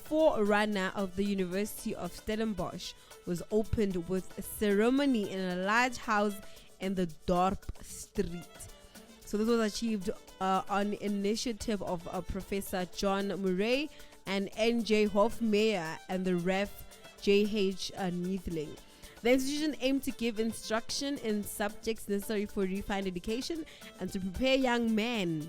Speaker 1: forerunner of the University of Stellenbosch was opened with a ceremony in a large house in the Dorp Street. So this was achieved on initiative of Professor John Murray and N.J. Hofmeyer and the Ref J.H. Neethling. The institution aimed to give instruction in subjects necessary for refined education and to prepare young men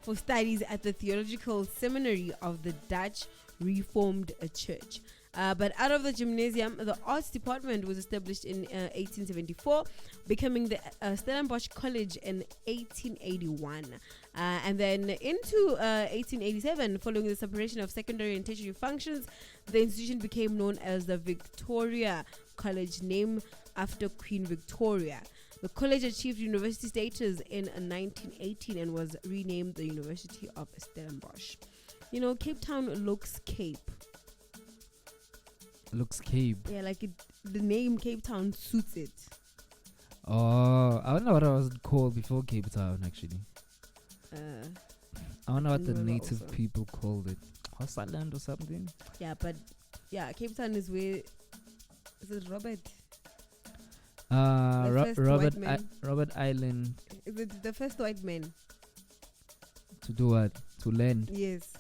Speaker 1: for studies at the Theological Seminary of the Dutch Reformed Church. But out of the gymnasium, the arts department was established in 1874, becoming the Stellenbosch College in 1881. And then into 1887, following the separation of secondary and tertiary functions, the institution became known as the Victoria College, named after Queen Victoria. The college achieved university status in 1918 and was renamed the University of Stellenbosch. You know, Cape Town looks Cape.
Speaker 2: Looks Cape.
Speaker 1: Yeah, like the name Cape Town suits it.
Speaker 2: Oh, I wonder what I was called before Cape Town, actually. I wonder what the
Speaker 1: Nola
Speaker 2: native
Speaker 1: also.
Speaker 2: people called it. Hossaland or something?
Speaker 1: Yeah, but yeah, Cape Town is where is it Robert? The first white man.
Speaker 2: Robert Island.
Speaker 1: Is it the first white man?
Speaker 2: To do what? To land.
Speaker 1: Yes.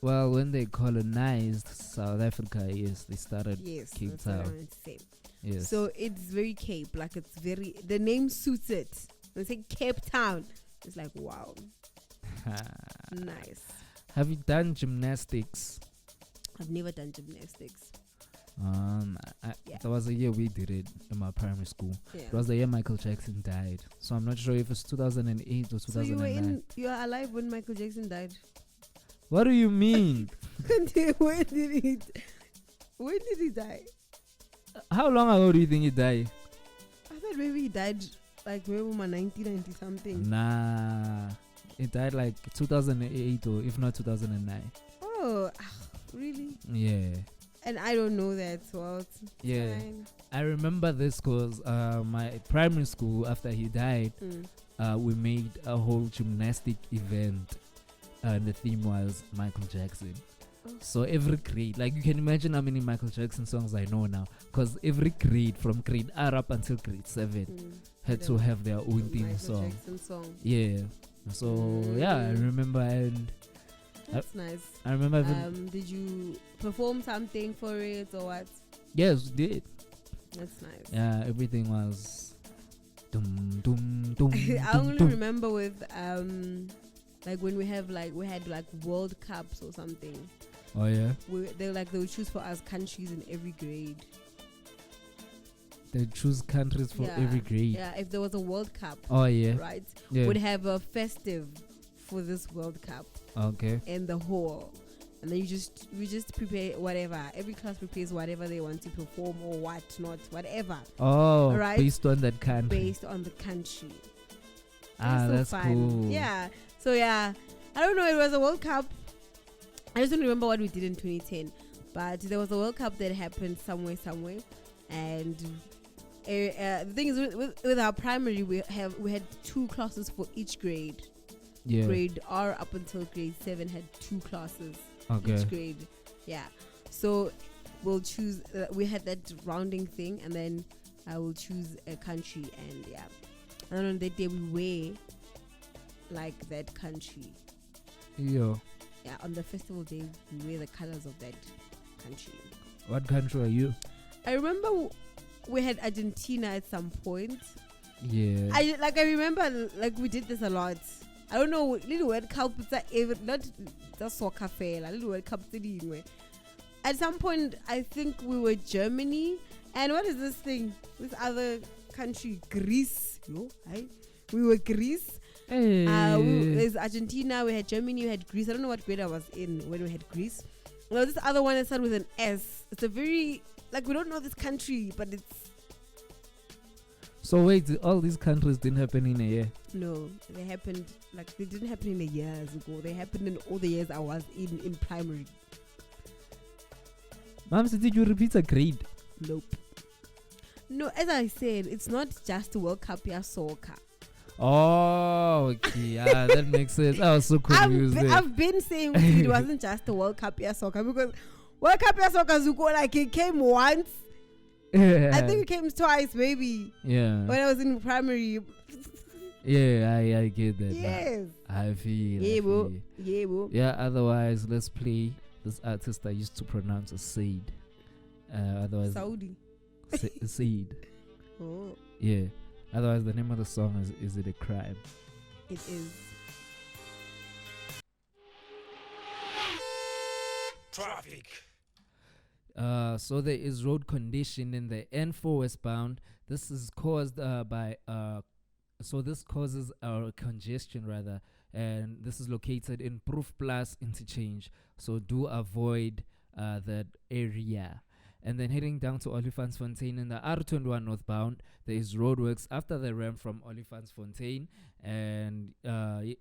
Speaker 2: Well, when they colonized South Africa, yes, they started
Speaker 1: Yes.
Speaker 2: Cape
Speaker 1: that's what I
Speaker 2: Town.
Speaker 1: meant to say.
Speaker 2: Yes.
Speaker 1: So it's very Cape, like it's very the name suits it. When they say Cape Town, it's like wow. Nice.
Speaker 2: Have you done gymnastics?
Speaker 1: I've never done gymnastics.
Speaker 2: There was a year we did it in my primary school.
Speaker 1: Yeah.
Speaker 2: It was the year Michael Jackson died. So I'm not sure if it's 2008 or 2009.
Speaker 1: So you were alive when Michael Jackson died.
Speaker 2: What do you mean?
Speaker 1: when did he die?
Speaker 2: How long ago do you think he died?
Speaker 1: I thought maybe he died like maybe 1990 something.
Speaker 2: Nah. He died like 2008 or if not 2009.
Speaker 1: Oh, really?
Speaker 2: Yeah.
Speaker 1: And I don't know that. So it's
Speaker 2: Yeah.
Speaker 1: fine.
Speaker 2: I remember this because my primary school, after he died, we made a whole gymnastic event. And the theme was Michael Jackson.
Speaker 1: Oh.
Speaker 2: So every grade, like you can imagine how many Michael Jackson songs I know now. Because every grade, from grade R up until grade 7, had to have their own theme
Speaker 1: Michael
Speaker 2: song.
Speaker 1: Jackson song.
Speaker 2: Yeah. So yeah, I remember, and
Speaker 1: That's nice.
Speaker 2: I remember even,
Speaker 1: Did you perform something for it or what?
Speaker 2: yes, we did.
Speaker 1: That's nice.
Speaker 2: Yeah, everything was dum dum dum.
Speaker 1: I
Speaker 2: dum,
Speaker 1: only
Speaker 2: dum.
Speaker 1: remember with like when we had like World Cups or something.
Speaker 2: Oh yeah,
Speaker 1: They would choose for us countries in every grade.
Speaker 2: they choose countries for every grade.
Speaker 1: Yeah, if there was a World Cup,
Speaker 2: Oh yeah,
Speaker 1: right,
Speaker 2: yeah.
Speaker 1: would have a festive for this World Cup
Speaker 2: Okay.
Speaker 1: in the hall. and then we just prepare whatever. Every class prepares whatever they want to perform or what not, whatever.
Speaker 2: Oh,
Speaker 1: Right.
Speaker 2: based on that country.
Speaker 1: Based on the country.
Speaker 2: That's
Speaker 1: fun.
Speaker 2: cool.
Speaker 1: Yeah. So yeah, I don't know. It was a World Cup. I just don't remember what we did in 2010, but there was a World Cup that happened somewhere, and the thing is with our primary we had 2 classes for each grade.
Speaker 2: Yeah.
Speaker 1: Grade R up until grade 7 had 2 classes.
Speaker 2: Okay.
Speaker 1: Each grade. Yeah. So we'll choose. We had that rounding thing, and then I will choose a country, and yeah. And on that day we wear like that country.
Speaker 2: Yeah.
Speaker 1: Yeah, on the festival day we wear the colors of that country.
Speaker 2: What country are you?
Speaker 1: I remember we had Argentina at some point.
Speaker 2: Yeah.
Speaker 1: I remember like we did this a lot. I don't know, little World Cup not the soccer fair, little World Cup anyway. At some point I think we were Germany, and what is this thing? This other country, Greece. We were Greece.
Speaker 2: Hey.
Speaker 1: There's Argentina, we had Germany, we had Greece. I don't know what grade I was in when we had Greece. Well, this other one that started with an S. It's a very, we don't know this country, but it's...
Speaker 2: So wait, all these countries didn't happen in a year?
Speaker 1: No, they happened, they didn't happen in a years ago. They happened in all the years I was in primary.
Speaker 2: Mamcy, did you repeat a grade?
Speaker 1: Nope. No, as I said, it's not just World Cup, yeah, soccer.
Speaker 2: Oh, okay. Yeah, that makes sense. I was so confused.
Speaker 1: I've been saying it wasn't just the World Cup, yeah, soccer, because World Cup, yeah, soccer, Zuko, it came once.
Speaker 2: Yeah.
Speaker 1: I think it came twice, maybe.
Speaker 2: Yeah.
Speaker 1: When I was in primary.
Speaker 2: Yeah, I get that.
Speaker 1: Yes.
Speaker 2: I feel.
Speaker 1: Yeah, bro. Yeah, bro.
Speaker 2: Yeah, otherwise, let's play this artist I used to pronounce as Said. Otherwise,
Speaker 1: Saudi.
Speaker 2: Said.
Speaker 1: Oh.
Speaker 2: Yeah. Otherwise, the name of the song is It a Crime?
Speaker 1: It is.
Speaker 4: Traffic.
Speaker 2: So there is road condition in the N4 westbound. This is caused by so this causes congestion rather, and this is located in Proof Plus interchange. So do avoid that area. And then heading down to Olifantsfontein in the R21 northbound, there is roadworks after the ramp from Olifantsfontein, and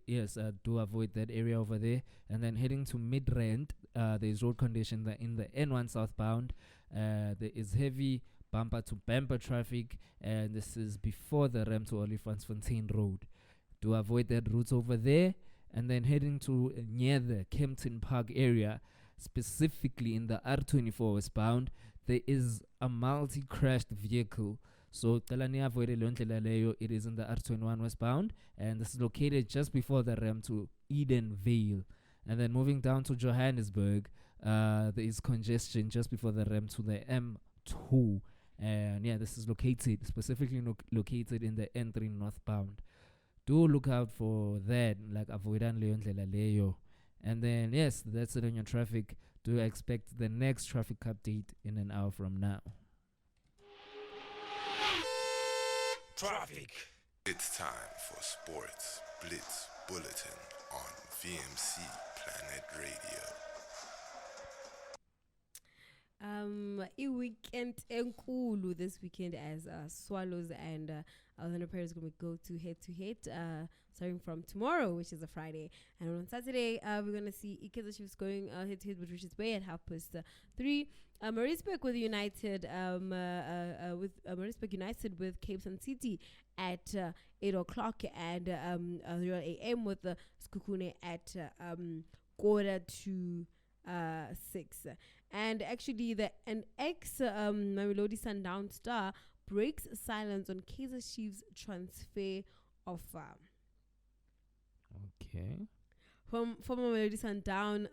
Speaker 2: yes, do avoid that area over there. And then heading to Midrand, there is road condition in the N1 southbound. There is heavy bumper to bumper traffic, and this is before the ramp to Olifantsfontein Road. Do avoid that route over there. And then heading to near the Kempton Park area, specifically in the R24 westbound, there is a multi-crashed vehicle. So it is in the R21 westbound, and this is located just before the ramp to Eden Vale. And then moving down to Johannesburg, there is congestion just before the ramp to the M2. And yeah, this is specifically located in the N3 northbound. Do look out for that, avoidan leyo. And then, yes, that's it on your traffic. Do expect the next traffic update in an hour from now.
Speaker 4: Traffic.
Speaker 3: It's time for Sports Blitz Bulletin on VMC Planet Radio.
Speaker 1: Weekend enkulu this weekend as Swallows and Orlando Pirates going to go to head starting from tomorrow, which is a Friday, and on Saturday we're going to see Kaizer Chiefs going head to head with Richards Bay at 3:30. Maritzburg with United Maritzburg United with Cape Town City at 8 o'clock, and Royal AM with the Skukune at 5:45. And actually, an ex Mamelodi Sundown star breaks silence on Kaizer Chiefs transfer offer.
Speaker 2: Okay.
Speaker 1: From former Mamelodi Sundowns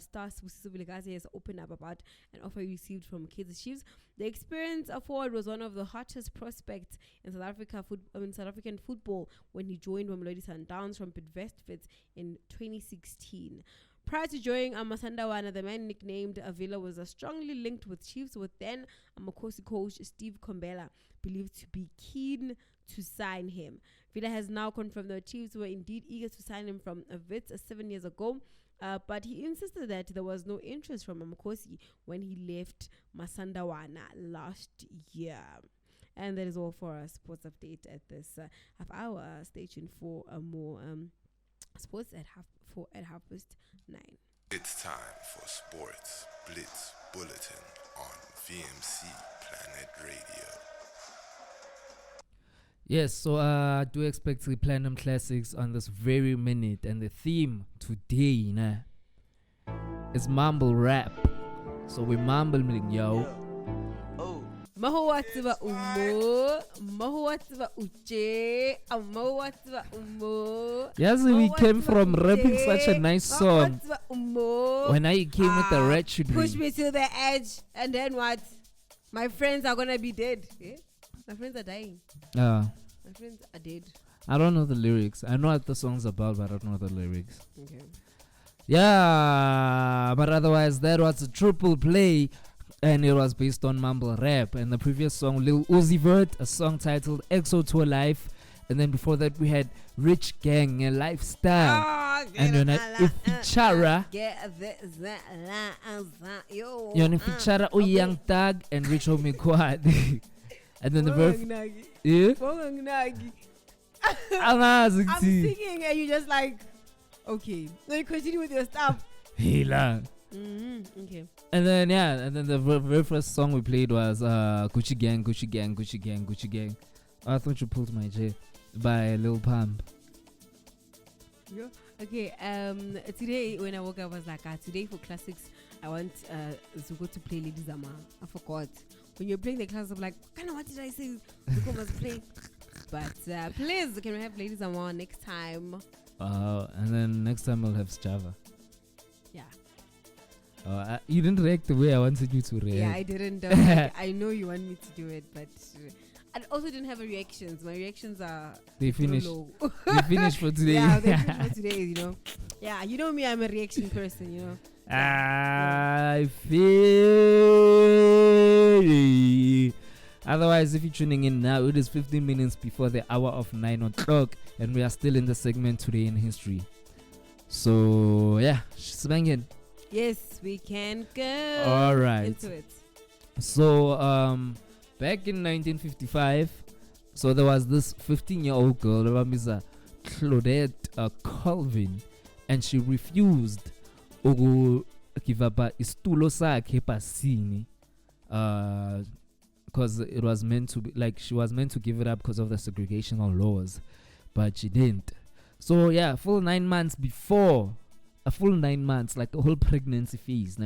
Speaker 1: star Sibusiso Vilakazi has opened up about an offer he received from Kaizer Chiefs. The experienced forward was one of the hottest prospects in South African football when he joined Mamelodi Sundowns from Bidvest in 2016. Prior to joining Masandawana, the man nicknamed Avila was strongly linked with Chiefs, with then Amakosi coach Steve Kombela believed to be keen to sign him. Villa has now confirmed that Chiefs were indeed eager to sign him from Wits 7 years ago. But he insisted that there was no interest from Mamkosi when he left Masandawana last year. And that is all for our sports update at this half hour. Stay tuned for more sports at half past 9.
Speaker 3: It's time for Sports Blitz Bulletin on VMC Planet Radio.
Speaker 2: Yes, so do expect the Platinum Classics on this very minute, and the theme today is mumble rap. So we mumbling, yo.
Speaker 1: Mahowatiba umo, mahowatiba uche, mahowatiba umo.
Speaker 2: Yes, we came from rapping such a nice song. When I came with the wretched,
Speaker 1: push me to the edge, and then what? My friends are gonna be dead. Yeah? My friends are dying. My friends are dead.
Speaker 2: I don't know the lyrics. I know what the song's about, but I don't know the lyrics.
Speaker 1: Okay.
Speaker 2: Yeah, but otherwise that was a triple play, and it was based on mumble rap. And the previous song, Lil Uzi Vert, a song titled EXO Tour Life. And then before that we had Rich Gang and Lifestyle. And then Ifichara. Yon Ifichara O Young Thug and Rich Homie Quad. And then the verse. Yeah?
Speaker 1: I'm singing and you just like, okay. Then you continue with your stuff.
Speaker 2: Hila.
Speaker 1: Okay.
Speaker 2: And then the very first song we played was Gucci Gang, Gucci Gang, Gucci Gang, Gucci Gang. I thought you pulled my J by Lil Pump.
Speaker 1: Yeah. Okay. Today when I woke up I was like, today for classics I want Zuko to play Lady Zama. I forgot. When you're playing the class, I'm like, what did I say? Zuko must play. But please, can we have Lady Zama next time?
Speaker 2: And then next time we'll have Java.
Speaker 1: Yeah.
Speaker 2: You didn't react the way I wanted you to react.
Speaker 1: Yeah, I didn't. I know you want me to do it, but I also didn't have reactions. My reactions are
Speaker 2: they finished.
Speaker 1: low.
Speaker 2: They finished for today.
Speaker 1: Yeah, they finished for today. You know. Yeah, you know me. I'm a reaction person. You know.
Speaker 2: I feel. Otherwise, if you're tuning in now, it is 15 minutes before the hour of 9 o'clock, and we are still in the segment Today in History. So yeah, banging.
Speaker 1: Yes, we can go.
Speaker 2: All right.
Speaker 1: Into it.
Speaker 2: So back in 1955, so there was this 15-year-old girl, Claudette Colvin, and she refused to give up istulo sakhe pasini, because it was meant to be like she was meant to give it up because of the segregational laws, but she didn't. So yeah, full 9 months before, a full 9 months, like a whole pregnancy phase,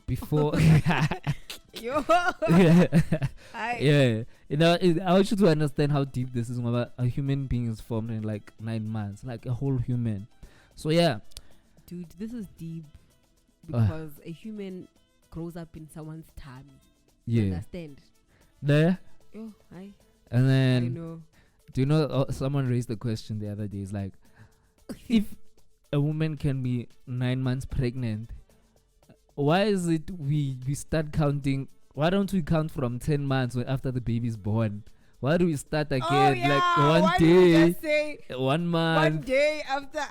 Speaker 2: before.
Speaker 1: Yo.
Speaker 2: Yeah, you know, I want you to understand how deep this is. A human being is formed in like 9 months, like a whole human. So yeah,
Speaker 1: dude, this is deep because a human grows up in someone's tummy.
Speaker 2: Yeah,
Speaker 1: understand?
Speaker 2: There.
Speaker 1: Oh, hi.
Speaker 2: And then,
Speaker 1: I know.
Speaker 2: Do you know? Someone raised the question the other day. It's like, if a woman can be 9 months pregnant, why is it we start counting? Why don't we count from 10 months after the baby's born? Why do we start again?
Speaker 1: Oh, yeah.
Speaker 2: Like one
Speaker 1: Why
Speaker 2: day,
Speaker 1: do we just say
Speaker 2: 1 month.
Speaker 1: 1 day after.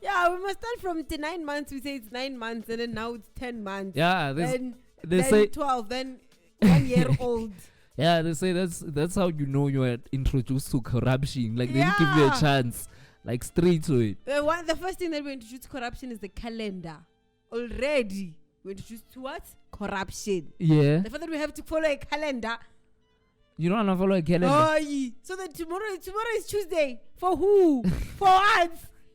Speaker 2: Yeah,
Speaker 1: we must start from 9 months. We say it's 9 months, and then now it's 10 months.
Speaker 2: Yeah,
Speaker 1: they
Speaker 2: say
Speaker 1: 12, then 1 year old.
Speaker 2: Yeah, they say that's how you know you are introduced to corruption. Like they didn't give you a chance, like straight to it.
Speaker 1: The first thing that we introduced to corruption is the calendar. Already we introduced to what? Corruption.
Speaker 2: Yeah.
Speaker 1: The fact that we have to follow a calendar.
Speaker 2: You don't want to follow a calendar.
Speaker 1: Oh, yeah. So that tomorrow is Tuesday. For who? For what?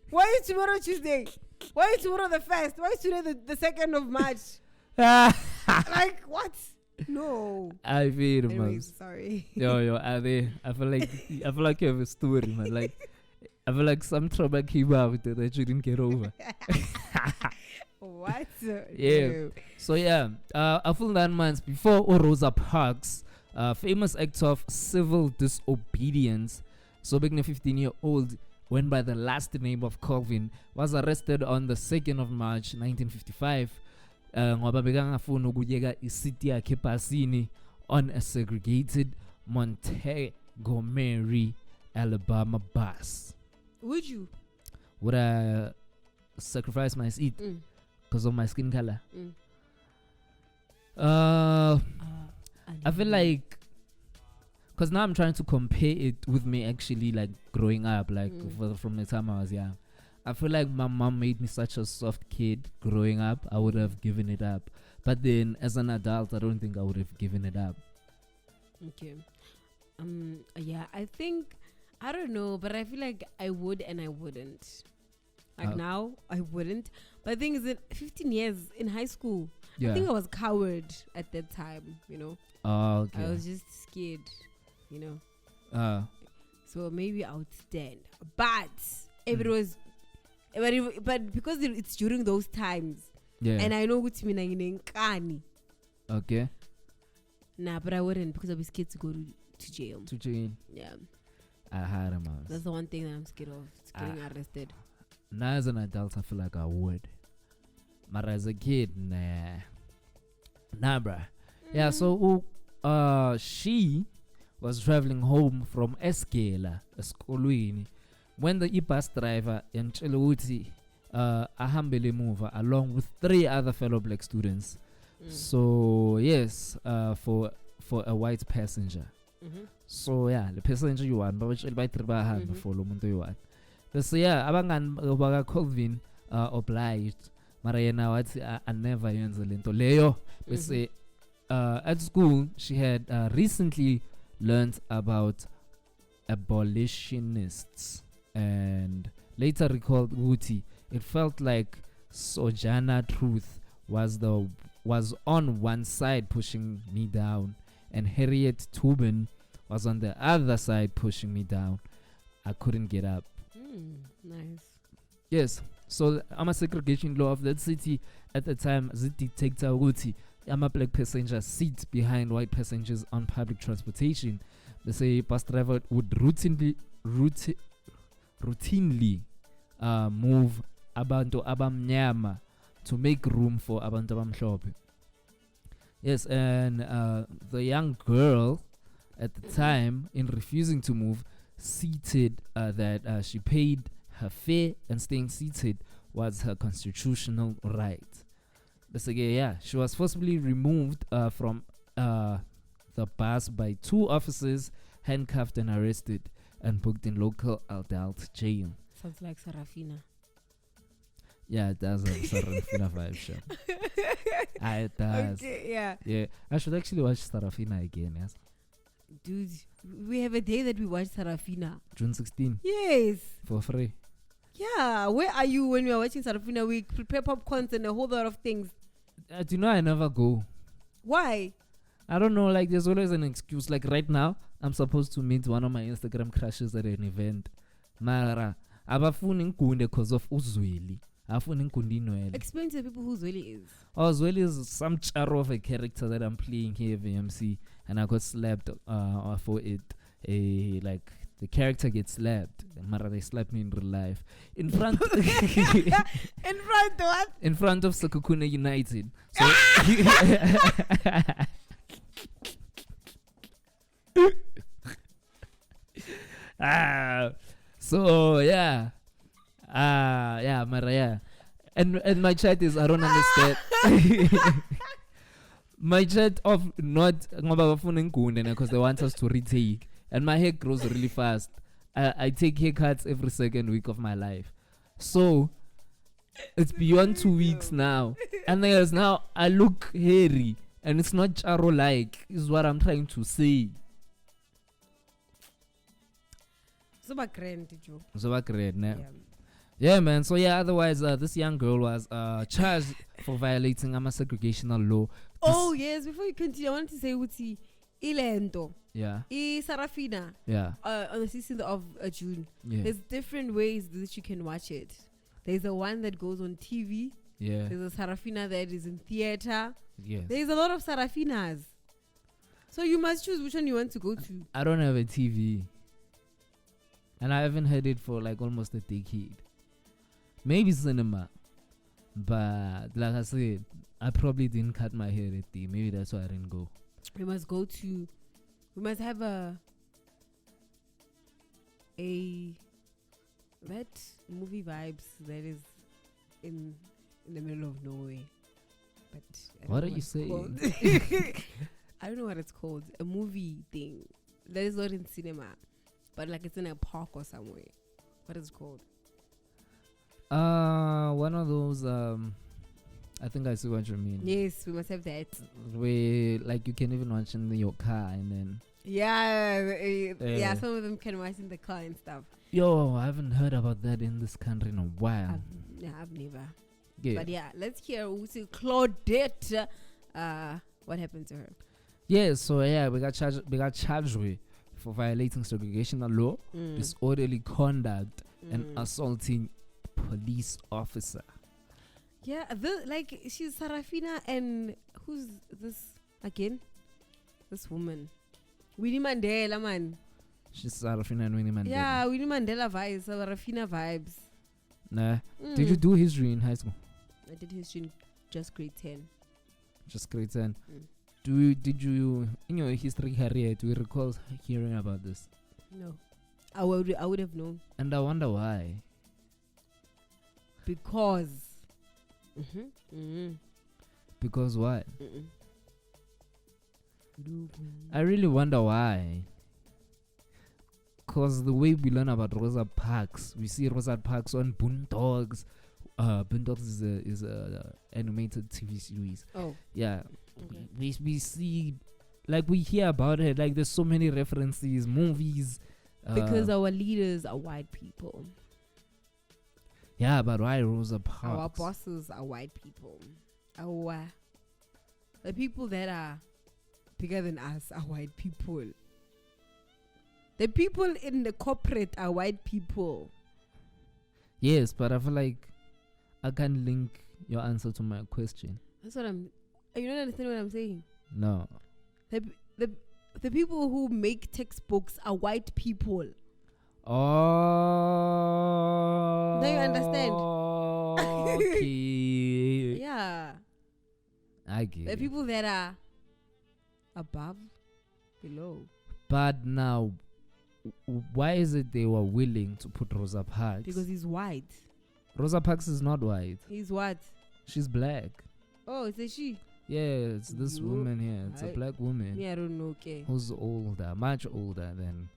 Speaker 1: Why is tomorrow Tuesday? Why is tomorrow the 1st? Why is today the 2nd of March? Like what? No.
Speaker 2: I feel it, man.
Speaker 1: Sorry.
Speaker 2: Yo, I feel like you have a story, man. Like I feel like some trouble came out that you didn't get over.
Speaker 1: What?
Speaker 2: Yeah.
Speaker 1: No.
Speaker 2: So yeah, a full 9 months before Rosa Parks, famous act of civil disobedience. So being a 15-year-old went by the last name of Colvin, was arrested on the 2nd of March 1955. Ngoba bekangafuna ukuyeka isiti yakhe pasini on a segregated Montgomery, Alabama bus.
Speaker 1: Would you?
Speaker 2: Would I? sacrifice my seat because of my skin color. I feel like, because now I'm trying to compare it with me actually like growing up, like from the time I was young. I feel like my mom made me such a soft kid growing up. I would have given it up. But then as an adult, I don't think I would have given it up.
Speaker 1: Okay. Yeah, I think, I don't know, but I feel like I would and I wouldn't. Like now, I wouldn't. But the thing is that 15 years in high school, I think I was coward at that time, you know.
Speaker 2: Oh, okay.
Speaker 1: I was just scared, you know. So maybe I would stand. But if it was, but because it's during those times, and I know what's meaning,
Speaker 2: okay.
Speaker 1: Nah, but I wouldn't because I'd be scared to go to jail.
Speaker 2: To jail.
Speaker 1: Yeah.
Speaker 2: I had a mouse.
Speaker 1: That's the one thing that I'm scared of. It's getting arrested.
Speaker 2: Now as an adult, I feel like I would. But as a kid, nah, bruh. Yeah, so she was traveling home from Eskela, Eskolweni, when the bus driver in Cheluti ahambele mover along with 3 other fellow black students. So yes, for a white passenger. So yeah, the passenger you want, but which by triba for Lomunto you want. So yeah, abangan baga Colvin obliged. Mariana what I never yenza lento leyo. We say at school she had recently learned about abolitionists and later recalled Uti. It felt like Sojourner Truth was on one side pushing me down and Harriet Tubin was on the other side pushing me down. I couldn't get up.
Speaker 1: Nice.
Speaker 2: Yes. So I'm a segregation law of that city at the time. The dictator Uti. I'm a black passenger sit behind white passengers on public transportation. They say bus driver would routinely move abantu abamnyama to make room for abantu abamhlophe. Yes, and the young girl at the time, in refusing to move, seated that she paid her fare and staying seated was her constitutional right. That's again, yeah. She was forcibly removed from the bus by 2 officers, handcuffed and arrested, and booked in local adult jail.
Speaker 1: Sounds like Sarafina.
Speaker 2: Yeah, it does have Sarafina vibe, sure. It does.
Speaker 1: Okay, yeah.
Speaker 2: Yeah, I should actually watch Sarafina again, yes.
Speaker 1: Dude, we have a day that we watch Sarafina.
Speaker 2: June 16.
Speaker 1: Yes.
Speaker 2: For free.
Speaker 1: Yeah, where are you when we are watching Sarafina? We prepare popcorns and a whole lot of things.
Speaker 2: Do you know I never go?
Speaker 1: Why?
Speaker 2: I don't know, like there's always an excuse. Like right now, I'm supposed to meet one of my Instagram crushes at an event. Mara, abafuni nkunde because of Uzweli. Afuni nkundi Noel.
Speaker 1: Explain to the people who Zweli is.
Speaker 2: Oh, Zweli is some charo of a character that I'm playing here at VMC, and I got slapped for it. Like the character gets slapped. Mara, they slapped me in real life. In front
Speaker 1: In front of what?
Speaker 2: In front of Sakukune United. So so yeah. Yeah, Maria. And my chat is I don't understand. My chat of not because they want us to retake. And my hair grows really fast. I take haircuts every second week of my life. So it's beyond 2 weeks now. And there's now I look hairy. And it's not charo like is what I'm trying to say. Yeah, man. So yeah, otherwise this young girl was charged for violating a segregational law.
Speaker 1: Oh yes, before you continue, I want to say Uti Ilento.
Speaker 2: Yeah.
Speaker 1: Sarafina.
Speaker 2: Yeah.
Speaker 1: On the 16th of June.
Speaker 2: Yeah.
Speaker 1: There's different ways that you can watch it. There's the one that goes on TV.
Speaker 2: Yeah.
Speaker 1: There's a Sarafina that is in theater.
Speaker 2: Yes.
Speaker 1: There's a lot of Sarafinas. So you must choose which one you want to go to.
Speaker 2: I don't have a TV. And I haven't had it for like almost a decade. Maybe cinema. But like I said, I probably didn't cut my hair at the. Maybe that's why I didn't go.
Speaker 1: We must have that movie vibes that is in the middle of nowhere. But I don't
Speaker 2: What
Speaker 1: know
Speaker 2: are you
Speaker 1: it's
Speaker 2: saying?
Speaker 1: called. I don't know what it's called. A movie thing that is not in cinema, but like it's in a park or somewhere. What is it called?
Speaker 2: One of those. I think I see what you mean.
Speaker 1: Yes, we must have that.
Speaker 2: Where like you can even watch in your car and then.
Speaker 1: Yeah. Some of them can watch in the car and stuff.
Speaker 2: Yo, I haven't heard about that in this country in a while.
Speaker 1: I've never.
Speaker 2: Yeah.
Speaker 1: But yeah, let's hear also Claudette. What happened to her?
Speaker 2: Yeah, so yeah, we got charged with for violating segregational law, disorderly conduct, and assaulting police officer.
Speaker 1: Yeah, she's Sarafina, and who's this again? This woman, Winnie Mandela, man.
Speaker 2: She's Sarafina and Winnie Mandela.
Speaker 1: Yeah, Winnie Mandela vibes, Sarafina vibes.
Speaker 2: Nah. Did you do history in high school?
Speaker 1: I did history in just grade 10.
Speaker 2: Just grade 10. Did you in your history career do you recall hearing about this?
Speaker 1: No, I would have known.
Speaker 2: And I wonder why.
Speaker 1: Because.
Speaker 2: Because what? I really wonder why. Because the way we learn about Rosa Parks, we see Rosa Parks on Boondocks. Boondocks is a animated TV series.
Speaker 1: Oh.
Speaker 2: Yeah.
Speaker 1: Okay.
Speaker 2: We see, like we hear about it, like there's so many references, movies.
Speaker 1: Because our leaders are white people.
Speaker 2: Yeah, but why Rosa Parks?
Speaker 1: Our bosses are white people. The people that are bigger than us are white people. The people in the corporate are white people.
Speaker 2: Yes, but I feel like I can't link your answer to my question.
Speaker 1: That's what you don't understand what I'm saying?
Speaker 2: No.
Speaker 1: The people who make textbooks are white people.
Speaker 2: Oh.
Speaker 1: Now you understand?
Speaker 2: Okay.
Speaker 1: Yeah.
Speaker 2: I get
Speaker 1: The
Speaker 2: it.
Speaker 1: people that are above, below.
Speaker 2: But now, why is it they were willing to put Rosa Parks?
Speaker 1: Because he's white.
Speaker 2: Rosa Parks is not white.
Speaker 1: He's what?
Speaker 2: She's black.
Speaker 1: Oh, it's a she.
Speaker 2: Yeah, it's this woman here. It's a black woman.
Speaker 1: Yeah, I don't know. Okay.
Speaker 2: Who's older, much older than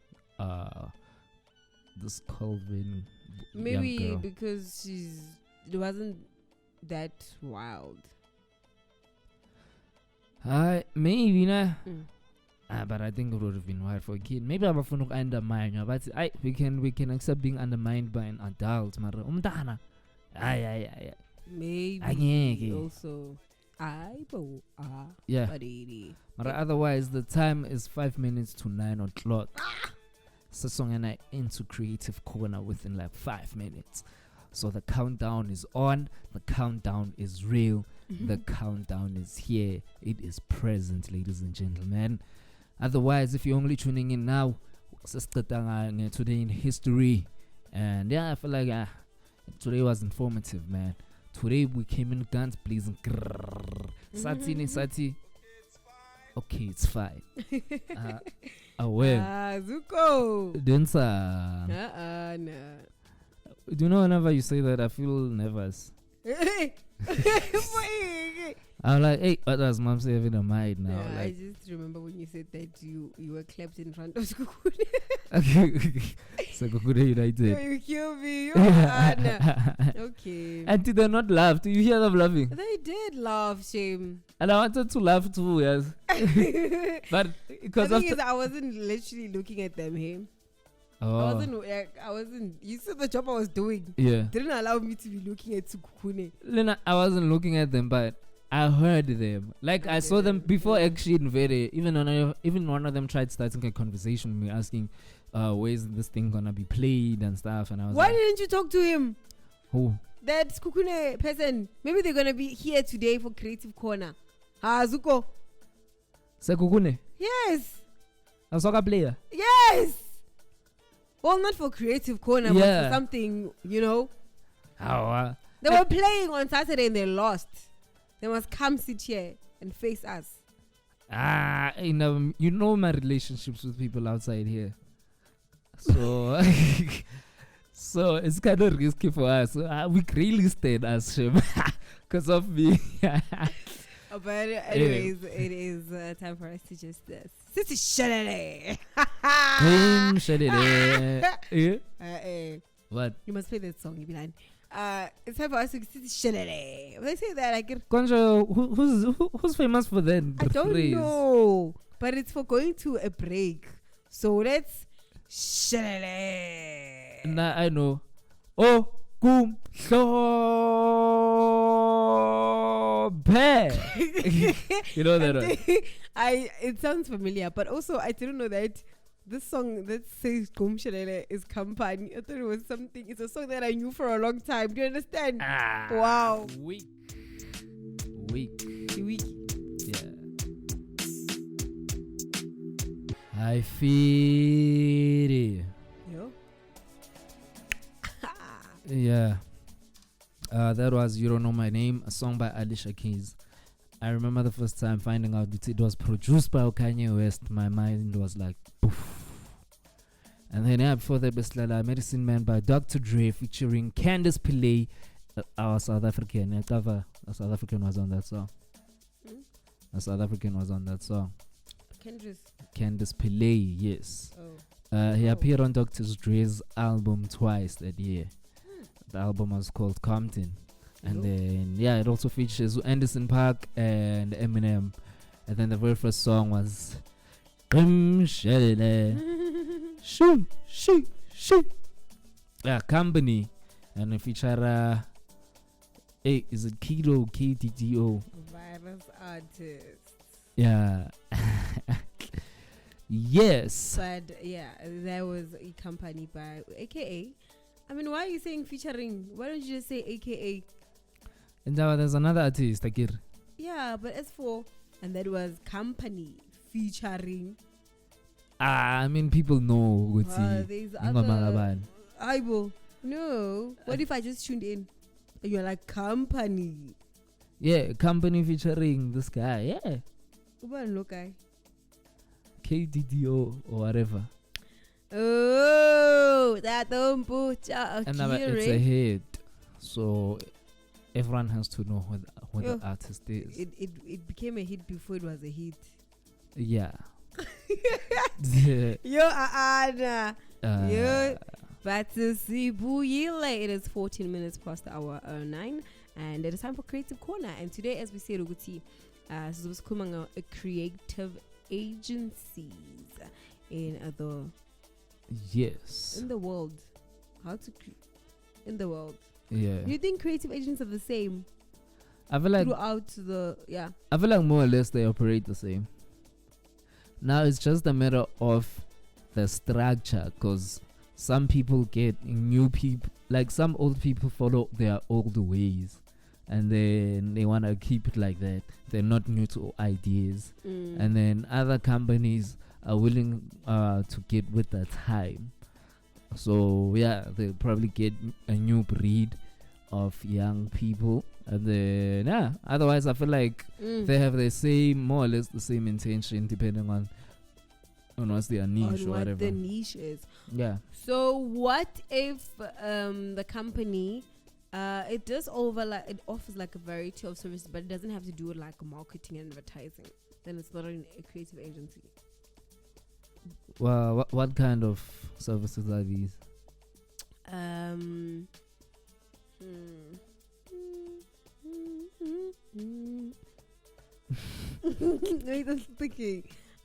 Speaker 2: this Calvin.
Speaker 1: Maybe
Speaker 2: young girl.
Speaker 1: because it wasn't that wild.
Speaker 2: Maybe nah. But I think it would have been wild for a kid. Maybe I'm going to undermine you, but we can accept being undermined by an adult. Mara umntana.
Speaker 1: Maybe also.
Speaker 2: Yeah.
Speaker 1: Badiri.
Speaker 2: But otherwise, the time is 5 minutes to 9 o'clock. Sasong and I into creative corner within like 5 minutes. So the countdown is on. The countdown is real. The countdown is here. It is present, ladies and gentlemen. Otherwise, if you're only tuning in now, today in history. And yeah, I feel like today was informative, man. Today we came in guns blazing. Sati. Okay, it's fine.
Speaker 1: Zuko.
Speaker 2: Densa.
Speaker 1: No.
Speaker 2: Do you know whenever you say that I feel nervous? I'm like, hey, what does Mamcy having a mind now?
Speaker 1: Yeah,
Speaker 2: like,
Speaker 1: I just remember when you said that you were clapped in front of Skukune.
Speaker 2: so Kukure United.
Speaker 1: You kill me. Okay.
Speaker 2: And did they not laugh? Do you hear them laughing?
Speaker 1: They did laugh, shame.
Speaker 2: And I wanted to laugh too, yes. But because
Speaker 1: the thing is, I wasn't literally looking at them, hey.
Speaker 2: Oh.
Speaker 1: I wasn't. You said the job I was doing.
Speaker 2: Yeah.
Speaker 1: Didn't allow me to be looking at Sukune.
Speaker 2: Lena, I wasn't looking at them, but I heard them. Like I saw them before action. Even one of them tried starting a conversation with me, asking, "Where's this thing gonna be played and stuff?" And I was
Speaker 1: Why
Speaker 2: like,
Speaker 1: didn't you talk to him?
Speaker 2: Who?
Speaker 1: That Skukune person. Maybe they're gonna be here today for Creative Corner. Zuko.
Speaker 2: Sekukune.
Speaker 1: Yes.
Speaker 2: A soccer player.
Speaker 1: Yes. Well, not for Creative Corner, but for something, you know. They were playing on Saturday and they lost. They must come sit here and face us.
Speaker 2: You know my relationships with people outside here. So, So it's kind of risky for us. We graylisted as him because of me.
Speaker 1: But anyways, it is time for us to just Sissy Shalele.
Speaker 2: Green shaded. What?
Speaker 1: You must play that song, you be like, it's time for us to Sissy Shalele. When I say that, I get.
Speaker 2: Conjo, who's famous for that?
Speaker 1: I don't know, but it's for going to a break. So let's Shalele.
Speaker 2: Nah, I know. Oh, kum bear. You know that one?
Speaker 1: It sounds familiar, but also I didn't know that this song that says Gum Shalele is Company. I thought it was something. It's a song that I knew for a long time. Do you understand? Wow.
Speaker 2: Weak. Yeah. I feel it.
Speaker 1: Yo.
Speaker 2: Yeah. That was You Don't Know My Name, a song by Alicia Keys. I remember the first time finding out that it was produced by Kanye West. My mind was like, poof. And then before that, Beslala Medicine Man by Dr. Dre featuring Candice Pillay, our South African. A South African was on that song. A South African was on that song. Candice Pillay, yes. He appeared on Dr. Dre's album twice that year. The album was called Compton. And then, it also features Anderson .Paak and Eminem. And then the very first song was Shoo. Yeah, Company. And it featured, is it Keto, KTTO?
Speaker 1: Virus artist.
Speaker 2: Yeah. Yes.
Speaker 1: But yeah, there was a company by AKA. I mean, why are you saying featuring? Why don't you just say AKA?
Speaker 2: And there's another artist, Akir.
Speaker 1: Yeah, but as for, and that was company featuring.
Speaker 2: I mean, people know what's
Speaker 1: there's other. I will. No. What if I just tuned in? And you're like company.
Speaker 2: Yeah, company featuring this guy. Yeah.
Speaker 1: Look, guy.
Speaker 2: KDDO or whatever.
Speaker 1: Oh, that don't put
Speaker 2: and it's a hit, so everyone has to know who the artist is.
Speaker 1: It became a hit before it was a hit.
Speaker 2: Yeah.
Speaker 1: Yo, Anna. Yo, Batsibuyile. It is 14 minutes past the hour 9, and it is time for Creative Corner. And today, as we say, Ruguti, a creative agencies in the world. In the world.
Speaker 2: Yeah.
Speaker 1: Do you think creative agents are the same?
Speaker 2: I feel like
Speaker 1: I
Speaker 2: feel like more or less they operate the same. Now it's just a matter of the structure, because some people get new people, like some old people follow their old ways, and then they want to keep it like that. They're not new to ideas. And then other companies are willing to get with the time. So they probably get a new breed of young people, and then otherwise I feel like they have the same, more or less the same intention, depending on what's their niche or whatever.
Speaker 1: What the niche is.
Speaker 2: Yeah.
Speaker 1: So what if the company it offers like a variety of services, but it doesn't have to do with like marketing and advertising? Then it's not a creative agency.
Speaker 2: Well, what kind of services are these?
Speaker 1: Wait,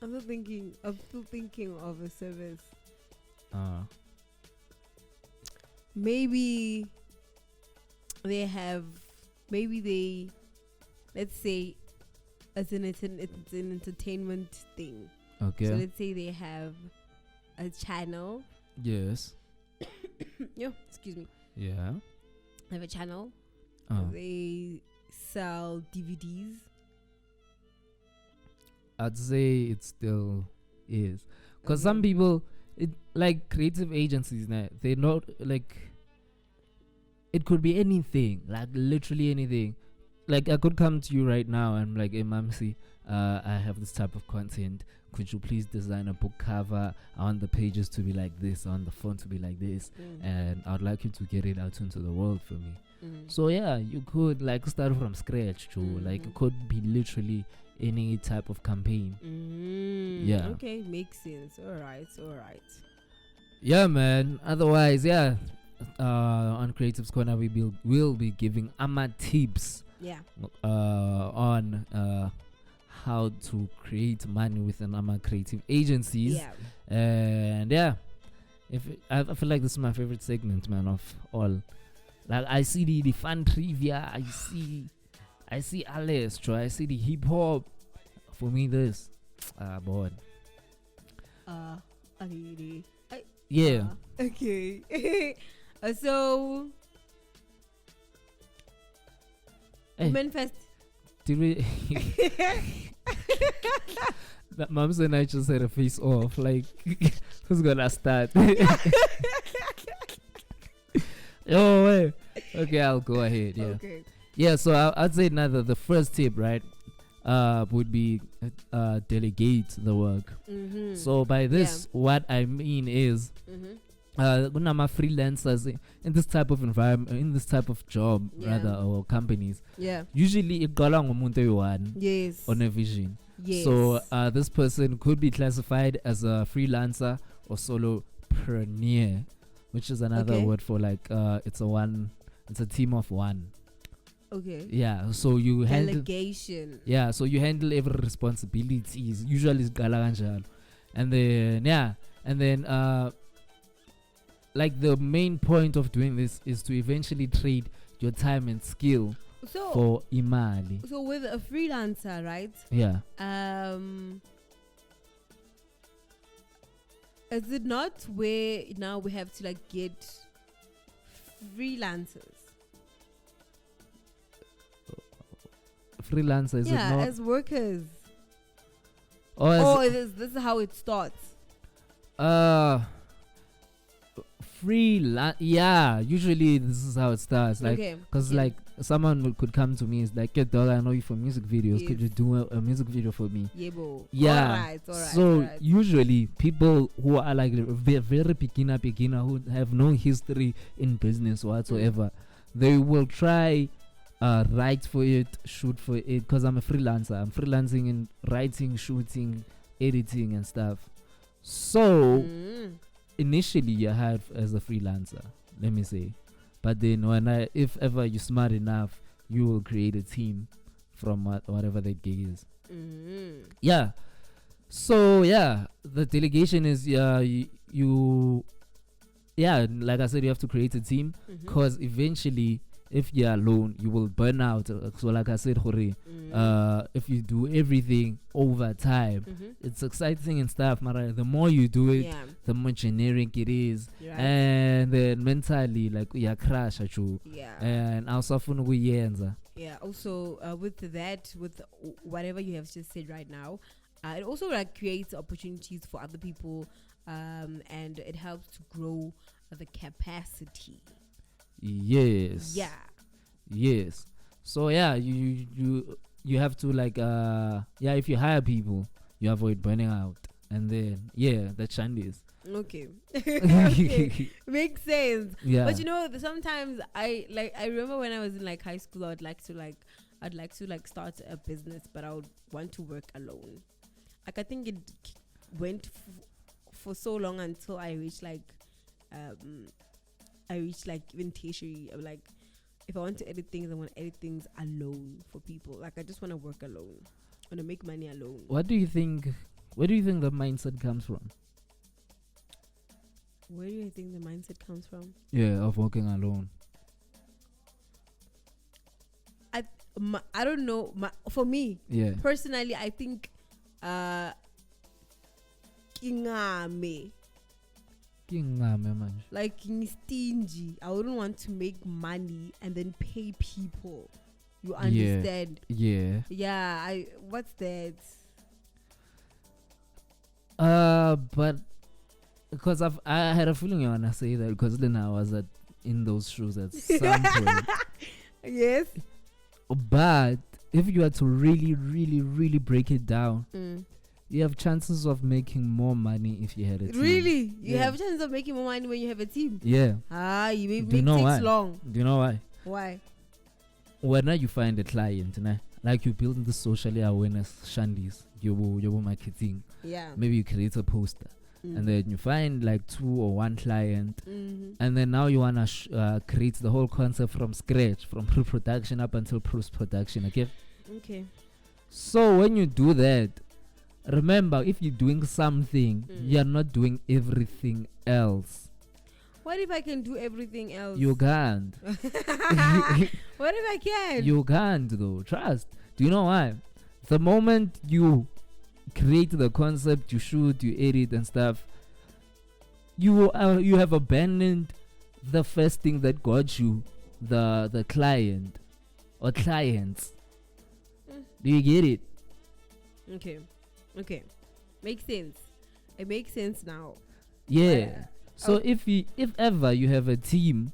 Speaker 1: I'm still thinking of a service. Maybe let's say it's an entertainment thing.
Speaker 2: Okay.
Speaker 1: So let's say they have a channel.
Speaker 2: Yes.
Speaker 1: Excuse me.
Speaker 2: Yeah.
Speaker 1: They have a channel. They sell DVDs.
Speaker 2: I'd say it still is, because some people, like creative agencies, they not like. It could be anything, like literally anything. Like I could come to you right now and like, hey Mamcy, I have this type of content. could you please design a book cover? I want the pages to be like this, I want the font to be like this, and I'd like you to get it out into the world for me. So yeah, you could like start from scratch too. Like it could be literally any type of campaign. Yeah.
Speaker 1: Okay, makes sense. All right.
Speaker 2: Yeah, man. Otherwise, yeah. On Creatives Corner, we'll be giving Ama tips.
Speaker 1: Yeah.
Speaker 2: On how to create money with an Ama creative agencies.
Speaker 1: Yeah.
Speaker 2: And yeah, I feel like this is my favorite segment, man, of all. Like I see the fun trivia, I see Alestro, I see the hip hop. For me, this bored. Yeah.
Speaker 1: Okay. So women first.
Speaker 2: Did we? That Mamcy and I just had a face off. Like, who's gonna start? Oh, wait. Okay, I'll go ahead. Yeah.
Speaker 1: Okay.
Speaker 2: Yeah. So I'd say the first tip, right, would be delegate the work. So by this, what I mean is, freelancers in this type of environment, in this type of job, rather, or companies.
Speaker 1: Yeah.
Speaker 2: Usually, it goes on
Speaker 1: Yes.
Speaker 2: on a vision.
Speaker 1: Yes.
Speaker 2: So this person could be classified as a freelancer or solopreneur, which is another word for like it's a team of one.
Speaker 1: Okay.
Speaker 2: Yeah. So you handle
Speaker 1: delegation.
Speaker 2: Yeah. So you handle every responsibilities. Usually it's gala. And then like the main point of doing this is to eventually trade your time and skill for imali.
Speaker 1: So with a freelancer, right?
Speaker 2: Yeah.
Speaker 1: Is it not where now we have to like get freelancers?
Speaker 2: Freelancers, is it not?
Speaker 1: As workers. This is how it starts.
Speaker 2: Freelance, yeah, usually this is how it starts, like, because like someone could come to me, it's like, "Get dog, I know you for music videos, could you do a music video for me?" Yeah, so usually people who are like very beginner who have no history in business whatsoever, they will try write for it, shoot for it, because I'm a freelancer. I'm freelancing in writing, shooting, editing and stuff. So initially you're hired as a freelancer, let me say, but then if ever you're smart enough, you will create a team from whatever that gig is. Yeah. So yeah, the delegation is you like I said, you have to create a team, because eventually if you're alone, you will burn out. So like I said, if you do everything over time, it's exciting and stuff, but the more you do it, the more generic it is. And then mentally, like, you crash at you. And also
Speaker 1: with that, with whatever you have just said right now, it also like creates opportunities for other people, and it helps to grow the capacity.
Speaker 2: Yes.
Speaker 1: Yeah.
Speaker 2: Yes. So yeah, you have to like if you hire people, you avoid burning out, and then the chandis.
Speaker 1: Okay. Okay. Makes sense.
Speaker 2: Yeah.
Speaker 1: But you know, sometimes I remember when I was in like high school, I'd like to start a business, but I would want to work alone. Like I think it went for so long until I reached like even tertiary. I'm like, if I want to edit things, I want to edit things alone for people. Like I just want to work alone. I want to make money alone.
Speaker 2: Where do you think the mindset comes from?
Speaker 1: Where do you think the mindset comes from?
Speaker 2: Yeah, of working alone.
Speaker 1: I don't know. For me, personally, I think kingame. Like stingy. I wouldn't want to make money and then pay people. You understand? Yeah. What's that?
Speaker 2: But because I had a feeling you wanna say that, because then I was in those shoes at some point.
Speaker 1: Yes.
Speaker 2: But if you had to really, really, really break it down, you have chances of making more money if you had a team.
Speaker 1: Really? You
Speaker 2: Yeah.
Speaker 1: have a chance of making more money when you have a team?
Speaker 2: Yeah.
Speaker 1: You may
Speaker 2: Do you
Speaker 1: make
Speaker 2: know
Speaker 1: takes
Speaker 2: why?
Speaker 1: long.
Speaker 2: Do you know why?
Speaker 1: Why?
Speaker 2: When now you find a client, nah, like you build the socially awareness shandies, you marketing.
Speaker 1: Yeah.
Speaker 2: Maybe you create a poster. And then you find like 2 or 1 client,
Speaker 1: Mm-hmm.
Speaker 2: and then now you wanna create the whole concept from scratch, from pre-production up until post-production.
Speaker 1: Okay.
Speaker 2: So when you do that, remember, if you're doing something, you're not doing everything else.
Speaker 1: What if I can do everything else?
Speaker 2: You can't.
Speaker 1: What if I can?
Speaker 2: You can't though. Trust. Do you know why? The moment you create the concept, you shoot, you edit and stuff, you have abandoned the first thing that got you the client or clients. Do you get it?
Speaker 1: Okay. Makes sense. It makes sense now.
Speaker 2: Yeah. So if ever you have a team,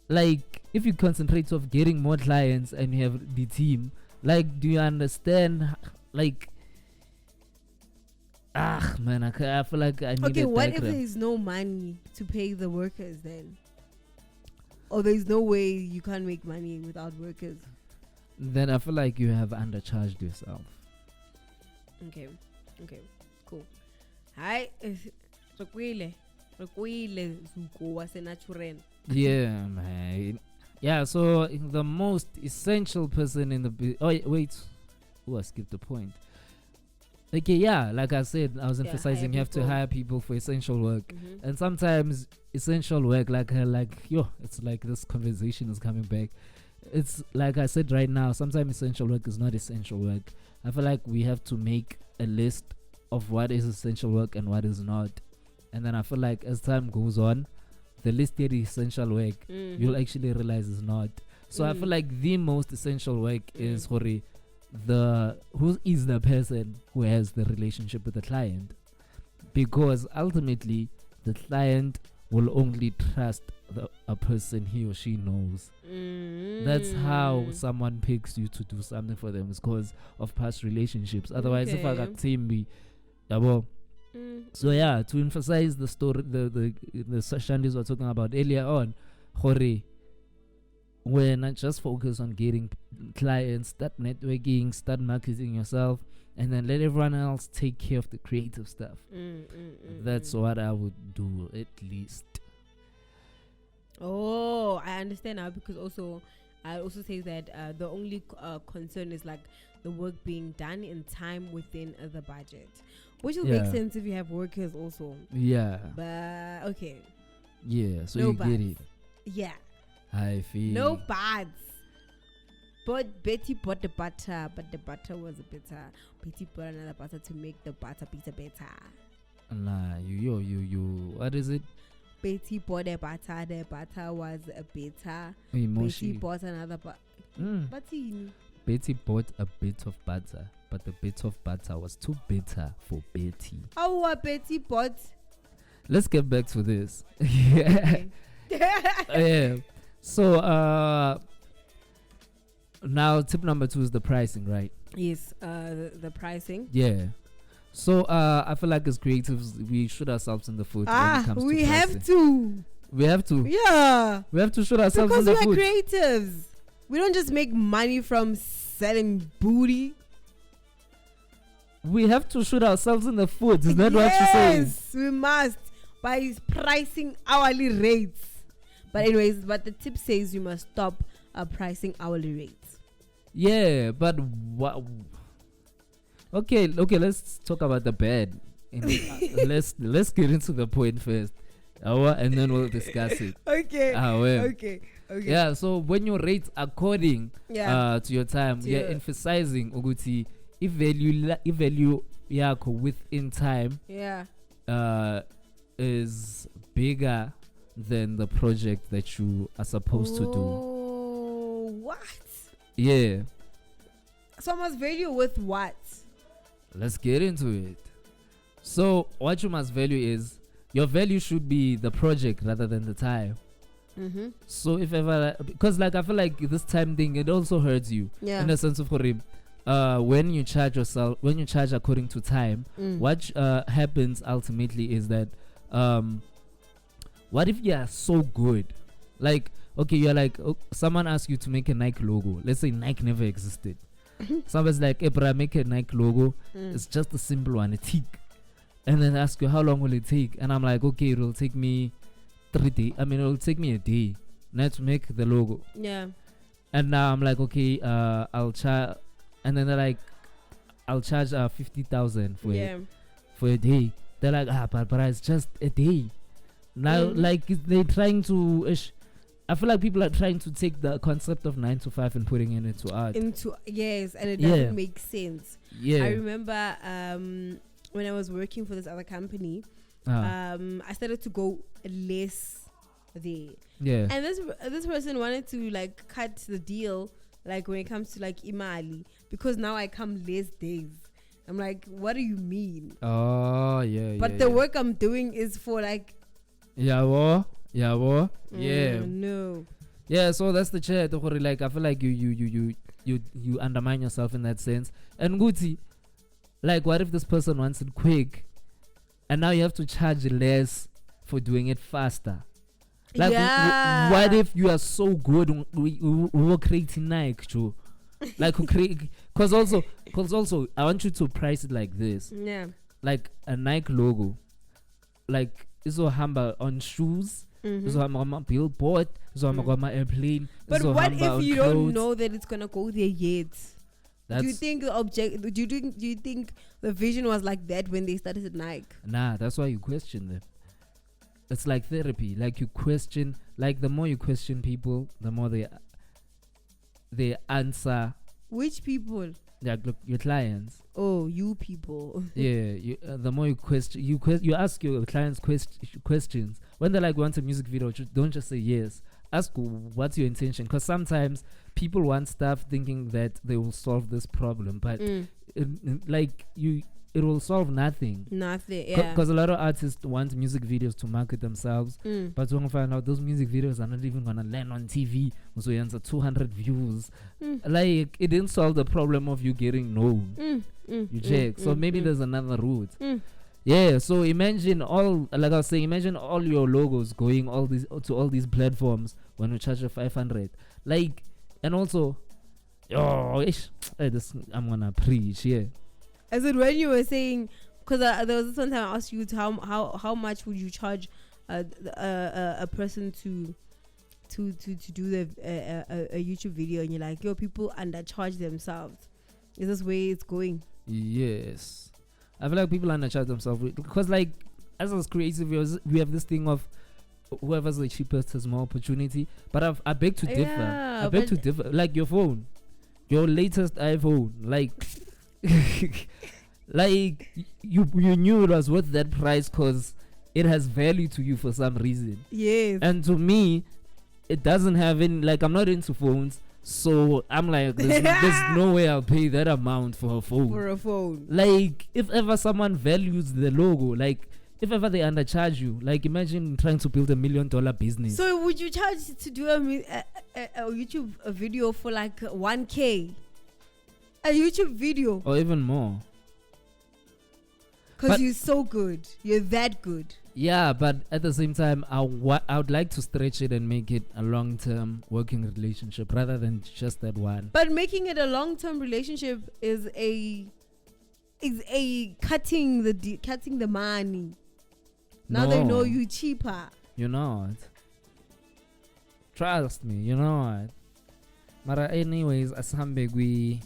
Speaker 2: like if you concentrate of getting more clients and you have the team, like, do you understand? Like, man, I feel like I need
Speaker 1: Okay,
Speaker 2: a
Speaker 1: what if
Speaker 2: diagram.
Speaker 1: there is no money to pay the workers then? Or there's no way you can't make money without workers?
Speaker 2: Then I feel like you have undercharged yourself.
Speaker 1: Okay, cool. Hi, Zuko wasenaturen.
Speaker 2: Yeah, man. Yeah, so the most essential person in the wait. Oh, I skipped the point. Okay, yeah, like I said, I was emphasizing you have to
Speaker 1: people.
Speaker 2: hire people for essential work.
Speaker 1: Mm-hmm.
Speaker 2: And sometimes essential work, it's like this conversation is coming back. It's like I said right now, sometimes essential work is not essential work. I feel like we have to make a list of what is essential work and what is not. And then I feel like as time goes on, the listed essential work, you'll actually realize is not. So I feel like the most essential work is who is the person who has the relationship with the client. Because ultimately, the client will only trust a person he or she knows. That's how someone picks you to do something for them. It's because of past relationships. Otherwise, if I got team me, so yeah, to emphasize the story, the Shandis were talking about earlier on, when I just focus on getting clients, start networking, start marketing yourself, and then let everyone else take care of the creative stuff. That's what I would do, at least.
Speaker 1: Oh, I understand now, because also I also say that the only concern is like the work being done in time within the budget, which will make sense if you have workers also.
Speaker 2: Yeah.
Speaker 1: But okay.
Speaker 2: Yeah, so
Speaker 1: No
Speaker 2: you
Speaker 1: buts.
Speaker 2: get it.
Speaker 1: Yeah.
Speaker 2: I feel.
Speaker 1: No buts. But Betty bought the butter, but the butter was bitter. Betty bought another butter to make the butter better.
Speaker 2: Nah, you. What is it?
Speaker 1: Betty bought the butter was bitter.
Speaker 2: Emotion.
Speaker 1: Betty bought another butter.
Speaker 2: Betty bought a bit of butter, but the bit of butter was too bitter for Betty.
Speaker 1: Oh, Betty bought.
Speaker 2: Let's get back to this.
Speaker 1: Okay.
Speaker 2: Yeah. So now tip number 2 is the pricing, right?
Speaker 1: Yes, the pricing.
Speaker 2: Yeah. So I feel like as creatives we shoot ourselves in the foot when it comes to
Speaker 1: we
Speaker 2: pricing.
Speaker 1: have to.
Speaker 2: We have to.
Speaker 1: Yeah.
Speaker 2: We have to shoot ourselves
Speaker 1: Because
Speaker 2: in
Speaker 1: we
Speaker 2: the
Speaker 1: are
Speaker 2: foot.
Speaker 1: creatives. We don't just make money from selling booty.
Speaker 2: We have to shoot ourselves in the foot. Is that what you're saying?
Speaker 1: Yes, we must, by pricing hourly rates. But anyways, but the tip says you must stop pricing hourly rates.
Speaker 2: Yeah, but what? Okay. Let's talk about the bad. Let's get into the point first, and then we'll discuss it.
Speaker 1: Okay.
Speaker 2: Well.
Speaker 1: Okay.
Speaker 2: Yeah. So when you rate according to your time, you're
Speaker 1: Yeah.
Speaker 2: emphasizing uguti if value yako within time
Speaker 1: Yeah.
Speaker 2: is bigger than the project that you are supposed to do.
Speaker 1: Oh, what?
Speaker 2: Yeah.
Speaker 1: So I must value with what?
Speaker 2: Let's get into it. So what you must value is your value should be the project rather than the time. So if ever, because like I feel like this time thing, it also hurts you
Speaker 1: Yeah.
Speaker 2: in the sense of when you charge yourself, when you charge according to time, what happens ultimately is that what if you are so good, like okay, you're like someone asks you to make a Nike logo. Let's say Nike never existed. Somebody's like, hey bro, make a Nike logo. It's just a simple one, a tick. And then ask you how long will it take, and I'm like, okay, it'll take me 3 days. I mean, it'll take me a day now to make the logo.
Speaker 1: Yeah.
Speaker 2: And now I'm like, okay, I'll charge, and then they're like, I'll charge 50,000 for a day. They're like, but it's just a day. Now, like they're trying to. I feel like people are trying to take the concept of 9 to 5 and putting it into art.
Speaker 1: Yes, and it doesn't make sense.
Speaker 2: Yeah.
Speaker 1: I remember when I was working for this other company, I started to go less there.
Speaker 2: Yeah.
Speaker 1: And this person wanted to like cut the deal, like when it comes to like imali, because now I come less days. I'm like, what do you mean?
Speaker 2: Oh yeah.
Speaker 1: But the work I'm doing is for like.
Speaker 2: Yeah. No. Yeah, so that's the chair. Like I feel like you undermine yourself in that sense. And Guti, like what if this person wants it quick, and now you have to charge less for doing it faster? Like what if you are so good? We were creating Nike, Joe. Like because also I want you to price it like this.
Speaker 1: Yeah.
Speaker 2: Like a Nike logo, like is humble on shoes. Mm-hmm. Billboard, airplane.
Speaker 1: But what if you don't know that it's gonna go there yet? Do you think do you think the vision was like that when they started at Nike?
Speaker 2: Nah, that's why you question them. It's like therapy. Like you question, like the more you question people, the more they answer.
Speaker 1: Which people?
Speaker 2: Like look, your clients.
Speaker 1: Oh, you people.
Speaker 2: Yeah, the more you question, you ask your clients questions. When they're like, want a music video, don't just say yes. Ask what's your intention, because sometimes people want stuff thinking that they will solve this problem, but it will solve nothing.
Speaker 1: Nothing, yeah.
Speaker 2: Because a lot of artists want music videos to market themselves, but when we find out those music videos are not even gonna land on TV, so you answer 200 views. Like it didn't solve the problem of you getting known. You check. So maybe there's another route. Yeah. So imagine like I was saying, imagine all your logos going to all these platforms when you charge you 500. Like, and also, I'm gonna preach. Yeah.
Speaker 1: I said when you were saying, because there was this one time I asked you how much would you charge a person to do a YouTube video, and you're like, yo, people undercharge themselves. Is this where it's going?
Speaker 2: Yes, I feel like people undercharge themselves because, like, as us creative, we have this thing of whoever's the cheapest has more opportunity. But I beg to differ.
Speaker 1: Yeah,
Speaker 2: I beg to differ. Like your phone, your latest iPhone, like. Like you knew it was worth that price because it has value to you for some reason.
Speaker 1: Yes.
Speaker 2: And to me, it doesn't have any. Like I'm not into phones, so I'm like, there's no way I'll pay that amount for a phone.
Speaker 1: For a phone.
Speaker 2: Like if ever someone values the logo, like if ever they undercharge you, like imagine trying to build $1 million business.
Speaker 1: So would you charge to do a YouTube video for like 1K? A YouTube video,
Speaker 2: or even more,
Speaker 1: because you're so good, you're that good.
Speaker 2: Yeah, but at the same time, I would like to stretch it and make it a long-term working relationship rather than just that one.
Speaker 1: But making it a long-term relationship is a cutting the money. Now they know you cheaper.
Speaker 2: You know it. Trust me, you know it. But anyways, asambe we.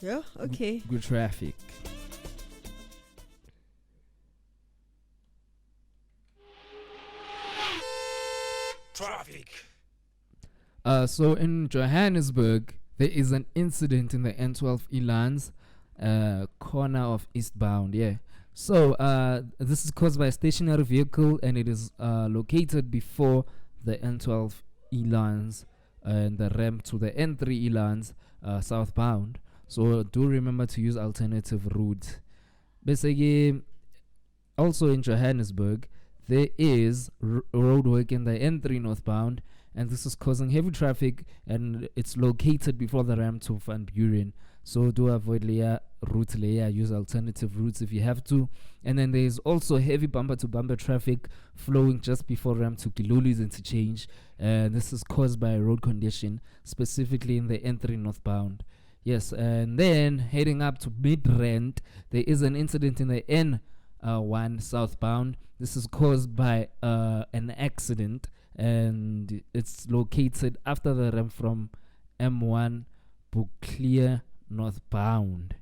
Speaker 1: Yeah, okay.
Speaker 2: Good traffic. So in Johannesburg, there is an incident in the N12 Elands corner of eastbound. Yeah. So this is caused by a stationary vehicle, and it is located before the N12 Elands and the ramp to the N3 Elands southbound. So do remember to use alternative routes. Basically, also in Johannesburg, there is road work in the N3 northbound and this is causing heavy traffic, and it's located before the ramp to Van Buren. So do avoid layer route layer, use alternative routes if you have to. And then there is also heavy bumper to bumper traffic flowing just before ramp to Kiloli's interchange. This is caused by a road condition, specifically in the N3 northbound. Yes, and then heading up to Midrand, there is an incident in the N1 southbound. This is caused by an accident, and it's located after the ramp from M1 Buclear northbound.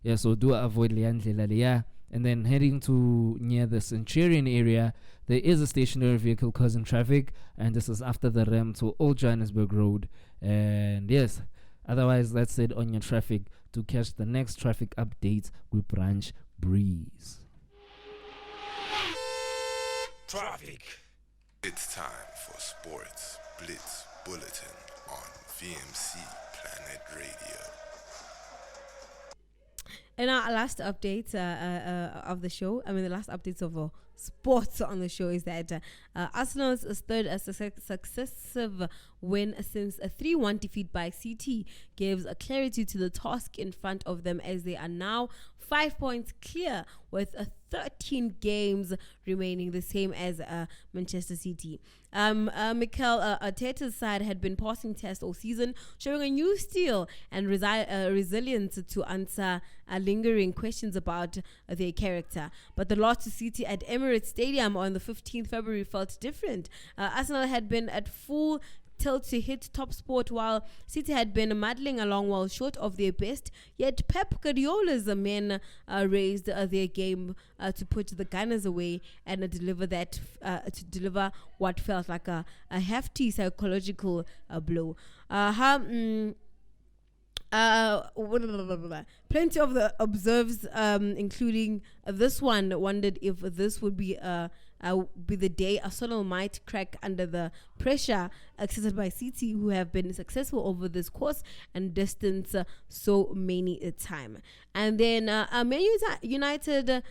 Speaker 2: Yeah, so do avoid Liandlela. And then heading to near the Centurion area, there is a stationary vehicle causing traffic, and this is after the ramp to Old Johannesburg Road. And yes, otherwise that's it on your traffic. To catch the next traffic updates with Branch Breeze.
Speaker 3: Traffic. It's time for Sports Blitz Bulletin on VMC Planet Radio.
Speaker 1: In our last update of the show, the last updates of sports on the show is that Arsenal's third successive win since a 3-1 defeat by CT gives a clarity to the task in front of them, as they are now 5 points clear with 13 games remaining, the same as Manchester City. Mikel Arteta's side had been passing tests all season, showing a new steel and resilience to answer lingering questions about their character. But the loss to City at Emirates Stadium on the 15th February felt different. Arsenal had been at full tilt to hit top sport, while City had been muddling along well short of their best. Yet Pep Guardiola's men raised their game to put the Gunners away and deliver what felt like a hefty psychological blow. Plenty of the observers, including this one, wondered if this would be the day Arsenal might crack under the pressure exerted by City, who have been successful over this course and distance so many a time. And then Man United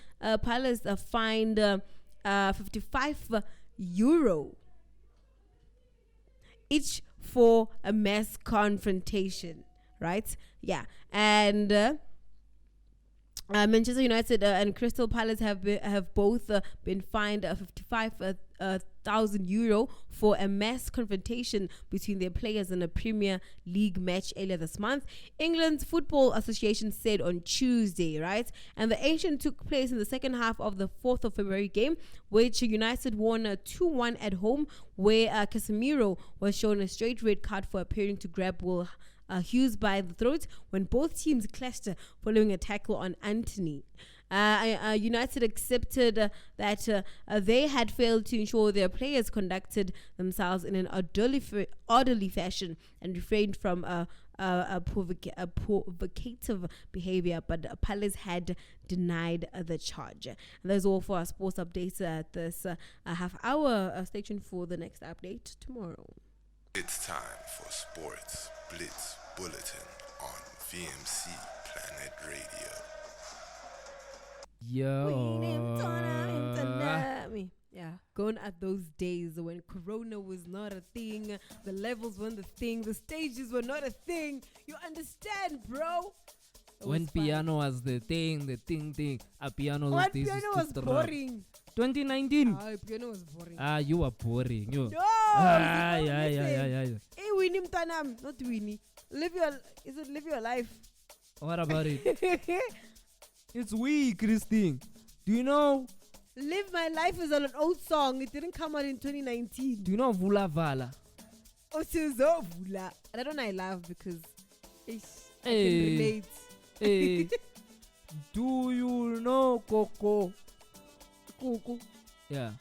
Speaker 1: Palace fined €55 each for a mass confrontation. Right? Yeah. And Manchester United and Crystal Palace have both been fined €55,000 for a mass confrontation between their players in a Premier League match earlier this month. England's Football Association said on Tuesday, right? And the action took place in the second half of the 4th of February game, which United won 2-1 at home, where Casemiro was shown a straight red card for appearing to grab Will Hughes by the throat when both teams clashed following a tackle on Anthony. United accepted that they had failed to ensure their players conducted themselves in an orderly fashion and refrained from provocative behavior, but Palace had denied the charge. And that's all for our sports updates at this half hour. Stay tuned for the next update tomorrow.
Speaker 3: It's time for Sports Blitz Bulletin on VMC Planet Radio.
Speaker 1: Yeah, going at those days when Corona was not a thing, the levels weren't the thing, the stages were not a thing. You understand, bro?
Speaker 2: When piano was the thing. A piano was
Speaker 1: when piano was boring.
Speaker 2: 2019.
Speaker 1: Piano was boring.
Speaker 2: You were boring. You.
Speaker 1: No.
Speaker 2: Yeah.
Speaker 1: Hey, Winnie Mtanam, not Winnie. Live your life.
Speaker 2: What about it? It's we, Christine. Do you know?
Speaker 1: Live My Life is an old song. It didn't come out in 2019.
Speaker 2: Do you know Vula Vala?
Speaker 1: Oh, Suzo Vula. I don't know, I laugh because I can relate.
Speaker 2: Hey. Do you know Coco? Yeah.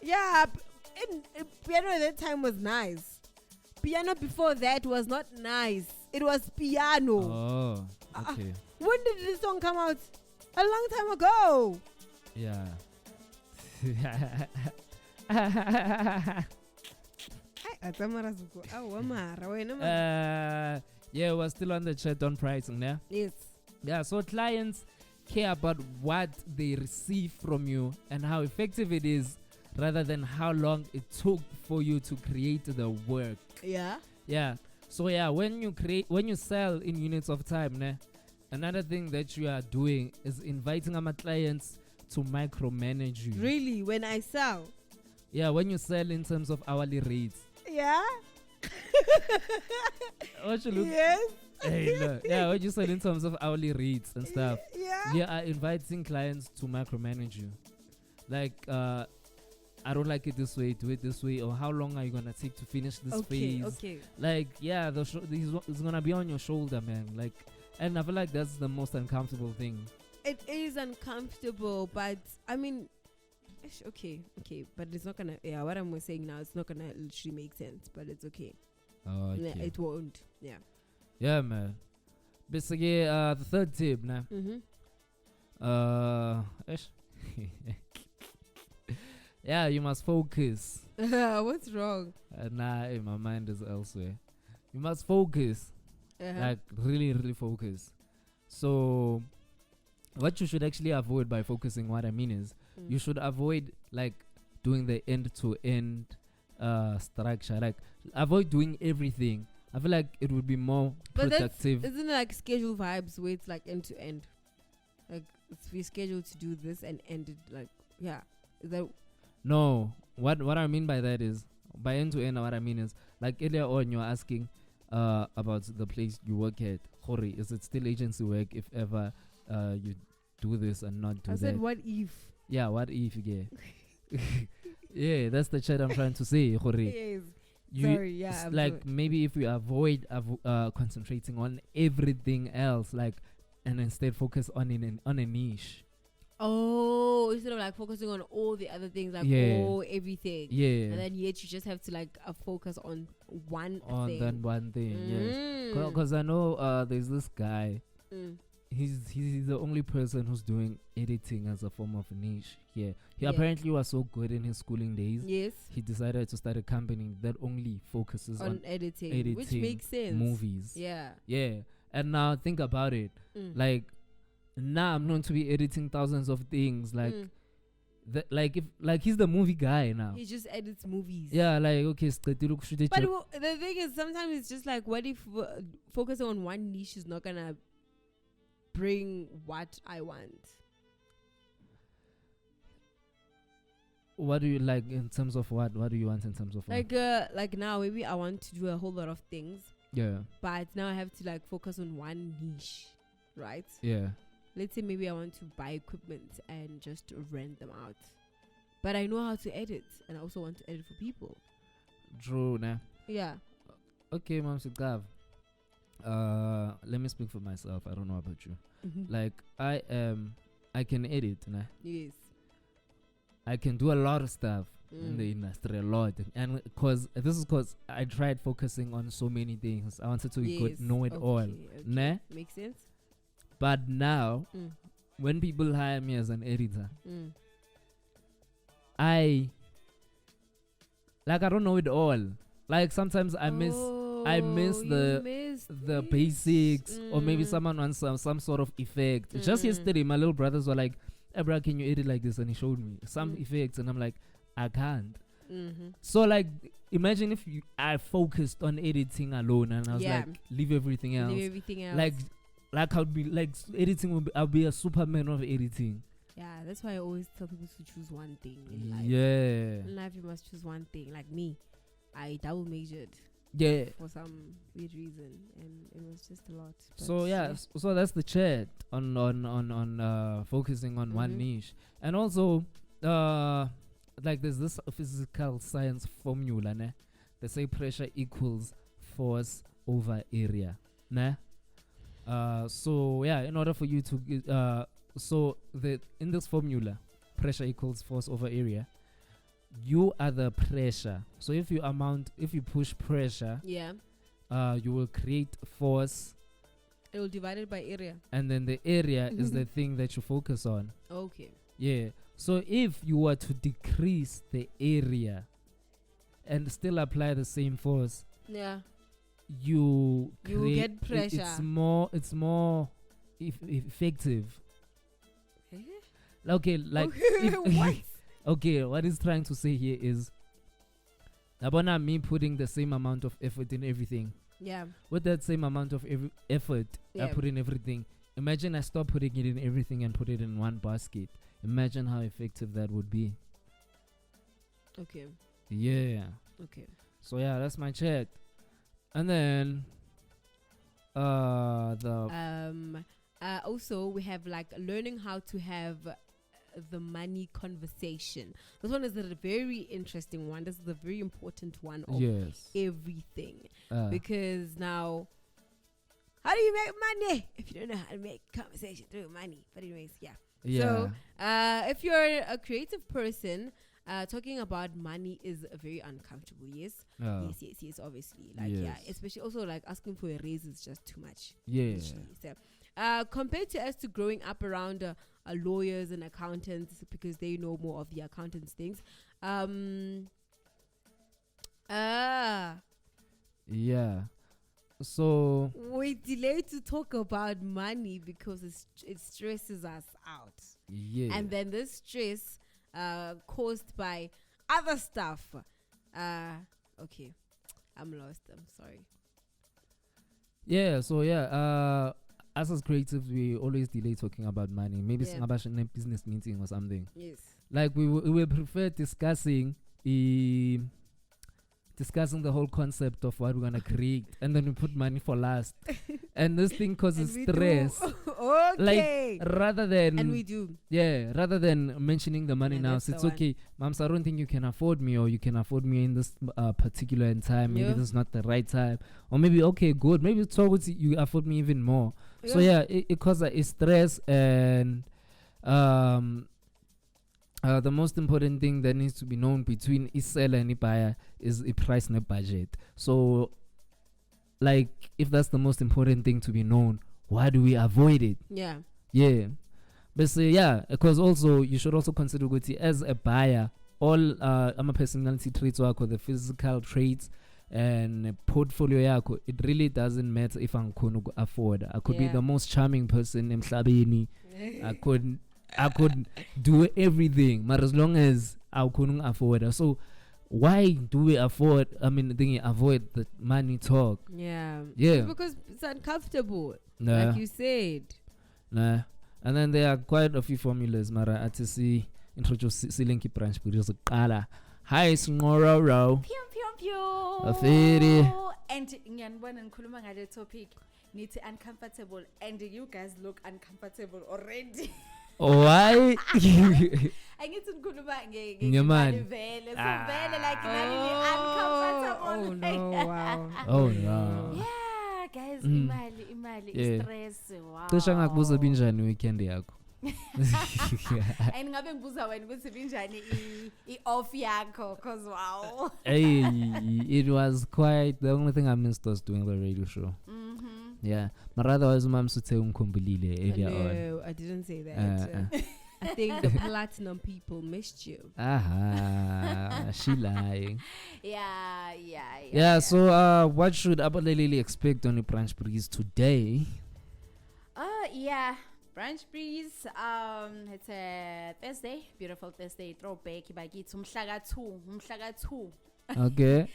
Speaker 1: Yeah, piano at that time was nice. Piano before that was not nice. It was piano.
Speaker 2: Oh, okay.
Speaker 1: When did this song come out? A long time ago.
Speaker 2: Yeah. Yeah, we're still on the chat on pricing, yeah?
Speaker 1: Yes.
Speaker 2: Yeah, so clients care about what they receive from you and how effective it is rather than how long it took for you to create the work.
Speaker 1: Yeah.
Speaker 2: Yeah. So yeah, when you sell in units of time, ne, another thing that you are doing is inviting our clients to micromanage you.
Speaker 1: Really, when I sell.
Speaker 2: Yeah, when you sell in terms of hourly rates.
Speaker 1: Yeah.
Speaker 2: What you look?
Speaker 1: Yes.
Speaker 2: Hey, look. Yeah, when you sell in terms of hourly rates and stuff.
Speaker 1: Yeah.
Speaker 2: Yeah, are inviting clients to micromanage you. Like, I don't like it this way, do it this way, or how long are you gonna take to finish this phase?
Speaker 1: Okay.
Speaker 2: Like, yeah, it's gonna be on your shoulder, man. Like, and I feel like that's the most uncomfortable thing.
Speaker 1: It is uncomfortable, but I mean, okay, but it's not gonna. Yeah, what I'm saying now, it's not gonna literally make sense, but it's okay.
Speaker 2: Oh, okay.
Speaker 1: Yeah, it won't. Yeah.
Speaker 2: Yeah, man. Basically, the third tip, nah. Yeah, you must focus.
Speaker 1: What's wrong?
Speaker 2: Nah, my mind is elsewhere. You must focus. Like, really, really focus. So, what you should actually avoid by focusing, what I mean is, you should avoid, like, doing the end-to-end structure. Like, avoid doing everything. I feel like it would be more productive.
Speaker 1: Isn't it like schedule vibes where it's like end-to-end? Like, we scheduled to do this and end it, like, yeah. Is that...
Speaker 2: No, what I mean by that is, by end to end, what I mean is, like earlier on, you're asking about the place you work at. Hori, is it still agency work if ever you do this and not do that?
Speaker 1: I said, what if?
Speaker 2: Yeah, what if? Yeah, yeah, that's the chat I'm trying to say, Hori.
Speaker 1: Yes. Sorry, yeah.
Speaker 2: Like maybe if you avoid concentrating on everything else, like, and instead focus on a niche.
Speaker 1: Oh, instead of like focusing on all the other things, like everything.
Speaker 2: Yeah.
Speaker 1: And then yet you just have to like focus on one thing.
Speaker 2: On that one thing, yes. Because I know there's this guy. He's the only person who's doing editing as a form of niche. Yeah. He apparently was so good in his schooling days.
Speaker 1: Yes.
Speaker 2: He decided to start a company that only focuses on
Speaker 1: editing, which makes sense.
Speaker 2: Movies.
Speaker 1: Yeah.
Speaker 2: Yeah. And now think about it. Like, now I'm known to be editing thousands of things. Like, like he's the movie guy now.
Speaker 1: He just edits movies.
Speaker 2: Yeah, like okay. But
Speaker 1: the thing is, sometimes it's just like, what if focusing on one niche is not gonna bring what I want?
Speaker 2: What do you like in terms of what? What do you want in terms of
Speaker 1: like now maybe I want to do a whole lot of things.
Speaker 2: Yeah.
Speaker 1: But now I have to like focus on one niche, right?
Speaker 2: Yeah.
Speaker 1: Let's say maybe I want to buy equipment and just rent them out. But I know how to edit, and I also want to edit for people.
Speaker 2: True, nah.
Speaker 1: Yeah.
Speaker 2: Okay, Mamcy Gav. Let me speak for myself. I don't know about you. Like, I can edit, nah.
Speaker 1: Yes.
Speaker 2: I can do a lot of stuff in the industry, a lot. And because I tried focusing on so many things. I wanted to know it all. Nah?
Speaker 1: Makes sense.
Speaker 2: But now, when people hire me as an editor, I don't know it all. Like sometimes I miss the basics, or maybe someone wants some sort of effect. Just yesterday, my little brothers were like, "Hey, bro, can you edit like this?" And he showed me some effects, and I'm like, I can't. So like, imagine if I focused on editing alone, and I was like, leave everything else. Like I'd be like editing. I'll be a Superman of editing.
Speaker 1: Yeah, that's why I always tell people to choose one thing in life.
Speaker 2: Yeah.
Speaker 1: In life, you must choose one thing. Like me, I double majored.
Speaker 2: Yeah.
Speaker 1: For some weird reason, and it was just a lot.
Speaker 2: So yeah, so that's the chat on focusing on one niche, and also like there's this physical science formula, ne? They say pressure equals force over area, ne? So yeah, in order for you to in this formula, pressure equals force over area. You are the pressure. So if you push pressure, you will create force.
Speaker 1: It will divide it by area.
Speaker 2: And then the area is the thing that you focus on.
Speaker 1: Okay.
Speaker 2: Yeah. So if you were to decrease the area and still apply the same force, you
Speaker 1: get pressure.
Speaker 2: It's more effective. Okay, like
Speaker 1: what?
Speaker 2: Okay, what he's trying to say here is, Abona, me putting the same amount of effort in everything.
Speaker 1: Yeah.
Speaker 2: With that same amount of effort I
Speaker 1: Yeah.
Speaker 2: put in everything, imagine I stop putting it in everything and put it in one basket. Imagine how effective that would be.
Speaker 1: Okay.
Speaker 2: Yeah.
Speaker 1: Okay.
Speaker 2: So yeah, that's my chat. And then
Speaker 1: also we have like learning how to have the money conversation. This one is a very interesting one. This is a very important one of
Speaker 2: yes.
Speaker 1: everything. Because now, how do you make money if you don't know how to make conversation through money? But anyways, yeah. So if you're a creative person, talking about money is very uncomfortable. Yes. Yes, obviously. Like,
Speaker 2: yes.
Speaker 1: yeah, especially also like asking for a raise is just too much.
Speaker 2: Yeah.
Speaker 1: So, compared to us to growing up around lawyers and accountants, because they know more of the accountants things.
Speaker 2: Yeah. So
Speaker 1: we delay to talk about money because it stresses us out.
Speaker 2: Yeah.
Speaker 1: And then this stress caused by other stuff. Okay. I'm lost. I'm sorry.
Speaker 2: Yeah, so yeah, us as creatives, we always delay talking about money. Maybe
Speaker 1: Yeah.
Speaker 2: about a business meeting or something.
Speaker 1: Yes.
Speaker 2: Like we will prefer discussing the whole concept of what we're gonna create, and then we put money for last. And this thing causes stress.
Speaker 1: Okay.
Speaker 2: Like rather than
Speaker 1: and we do.
Speaker 2: Yeah, rather than mentioning the money
Speaker 1: Yeah,
Speaker 2: now,
Speaker 1: that's
Speaker 2: so it's
Speaker 1: the one.
Speaker 2: okay, Mams, I don't think you can afford me, or you can afford me in this particular in time. Maybe
Speaker 1: Yeah.
Speaker 2: this is not the right time, or maybe okay, good. Maybe talk with you afford me even more. So yeah, it causes a stress, and the most important thing that needs to be known between a seller and a buyer is a price and a budget. So, like, if that's the most important thing to be known, why do we avoid it?
Speaker 1: Yeah.
Speaker 2: Yeah. But so yeah, because also you should also consider Guti as a buyer, all I'm personality traits or the physical traits and portfolio yako, it really doesn't matter if I'm going to afford. I could be the most charming person in Mhlabeni. I could do everything, but as long as I couldn't afford it. So why do we avoid the money talk?
Speaker 1: Yeah.
Speaker 2: Yeah.
Speaker 1: It's because it's uncomfortable.
Speaker 2: Nah.
Speaker 1: Like you said.
Speaker 2: Nah. And then there are quite a few formulas, Mara. At see introduce Silenki branch because hi Snoro.
Speaker 4: Pium pium pium.
Speaker 2: Afiri.
Speaker 4: And ngiyanibona ngikhuluma ngale topic nithi uncomfortable, and you guys look uncomfortable already.
Speaker 2: Why?
Speaker 4: Angithi ngikhuluma
Speaker 2: Ngemali.
Speaker 4: vele. So vele like nani uncomfortable.
Speaker 1: Oh no, wow.
Speaker 2: Oh no.
Speaker 4: Yeah, guys, imali stress. Wow.
Speaker 2: Cisha ngakubuza binjani weekend yakho?
Speaker 4: And ngabe ngibuza wena ukuthi binjani i-off yakho, cause wow.
Speaker 2: Hey, it was quite the only thing I missed was doing the radio show. Yeah, but otherwise, Mom Sute umkhumbulile earlier on.
Speaker 1: No, I didn't say that. I think the platinum people missed you.
Speaker 2: She lying.
Speaker 4: Yeah.
Speaker 2: So, what should Abalelele expect on the Branch Breeze today?
Speaker 4: Yeah. Branch Breeze, it's a Thursday, beautiful Thursday, throwback, bakithi umhlaka 2.
Speaker 2: Okay.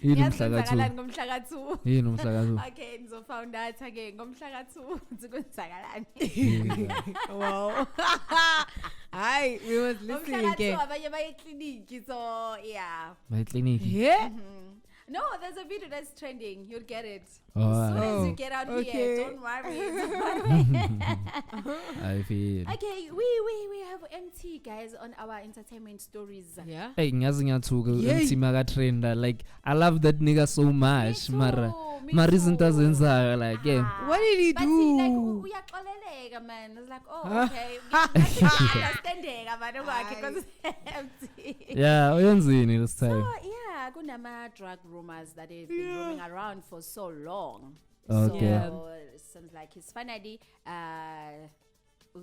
Speaker 2: Yini umhlaka 2?
Speaker 4: Ngomhlaka 2.
Speaker 2: Yini umhlaka 2?
Speaker 4: Okay, ngizofound out again ngomhlaka 2 ukwenzakalani.
Speaker 1: Wow. Hi, we was listening again.
Speaker 4: Abanye baye clinic, so yeah.
Speaker 2: My clinic.
Speaker 1: Yeah.
Speaker 4: No, there's a video that's trending. You'll get it.
Speaker 2: Oh,
Speaker 4: as soon as you get out here, don't worry.
Speaker 2: I feel.
Speaker 4: Okay, we have MT guys on our entertainment stories.
Speaker 1: Yeah.
Speaker 2: Hey, ngiyazi ngiyathuka
Speaker 1: Yay.
Speaker 2: maka trender. Like I love that nigga so much.
Speaker 4: Me
Speaker 2: Mara
Speaker 4: too.
Speaker 2: izinto azenzayo like yeah.
Speaker 1: What did he
Speaker 4: But
Speaker 1: do?
Speaker 4: see, like uyaxoleleka man. It's like, oh, okay. Understanding man because MT.
Speaker 2: Yeah, uyenzini this time.
Speaker 4: So yeah, kunama drug rumors that have been roaming around for so long.
Speaker 2: Okay.
Speaker 4: So it seems like he's finally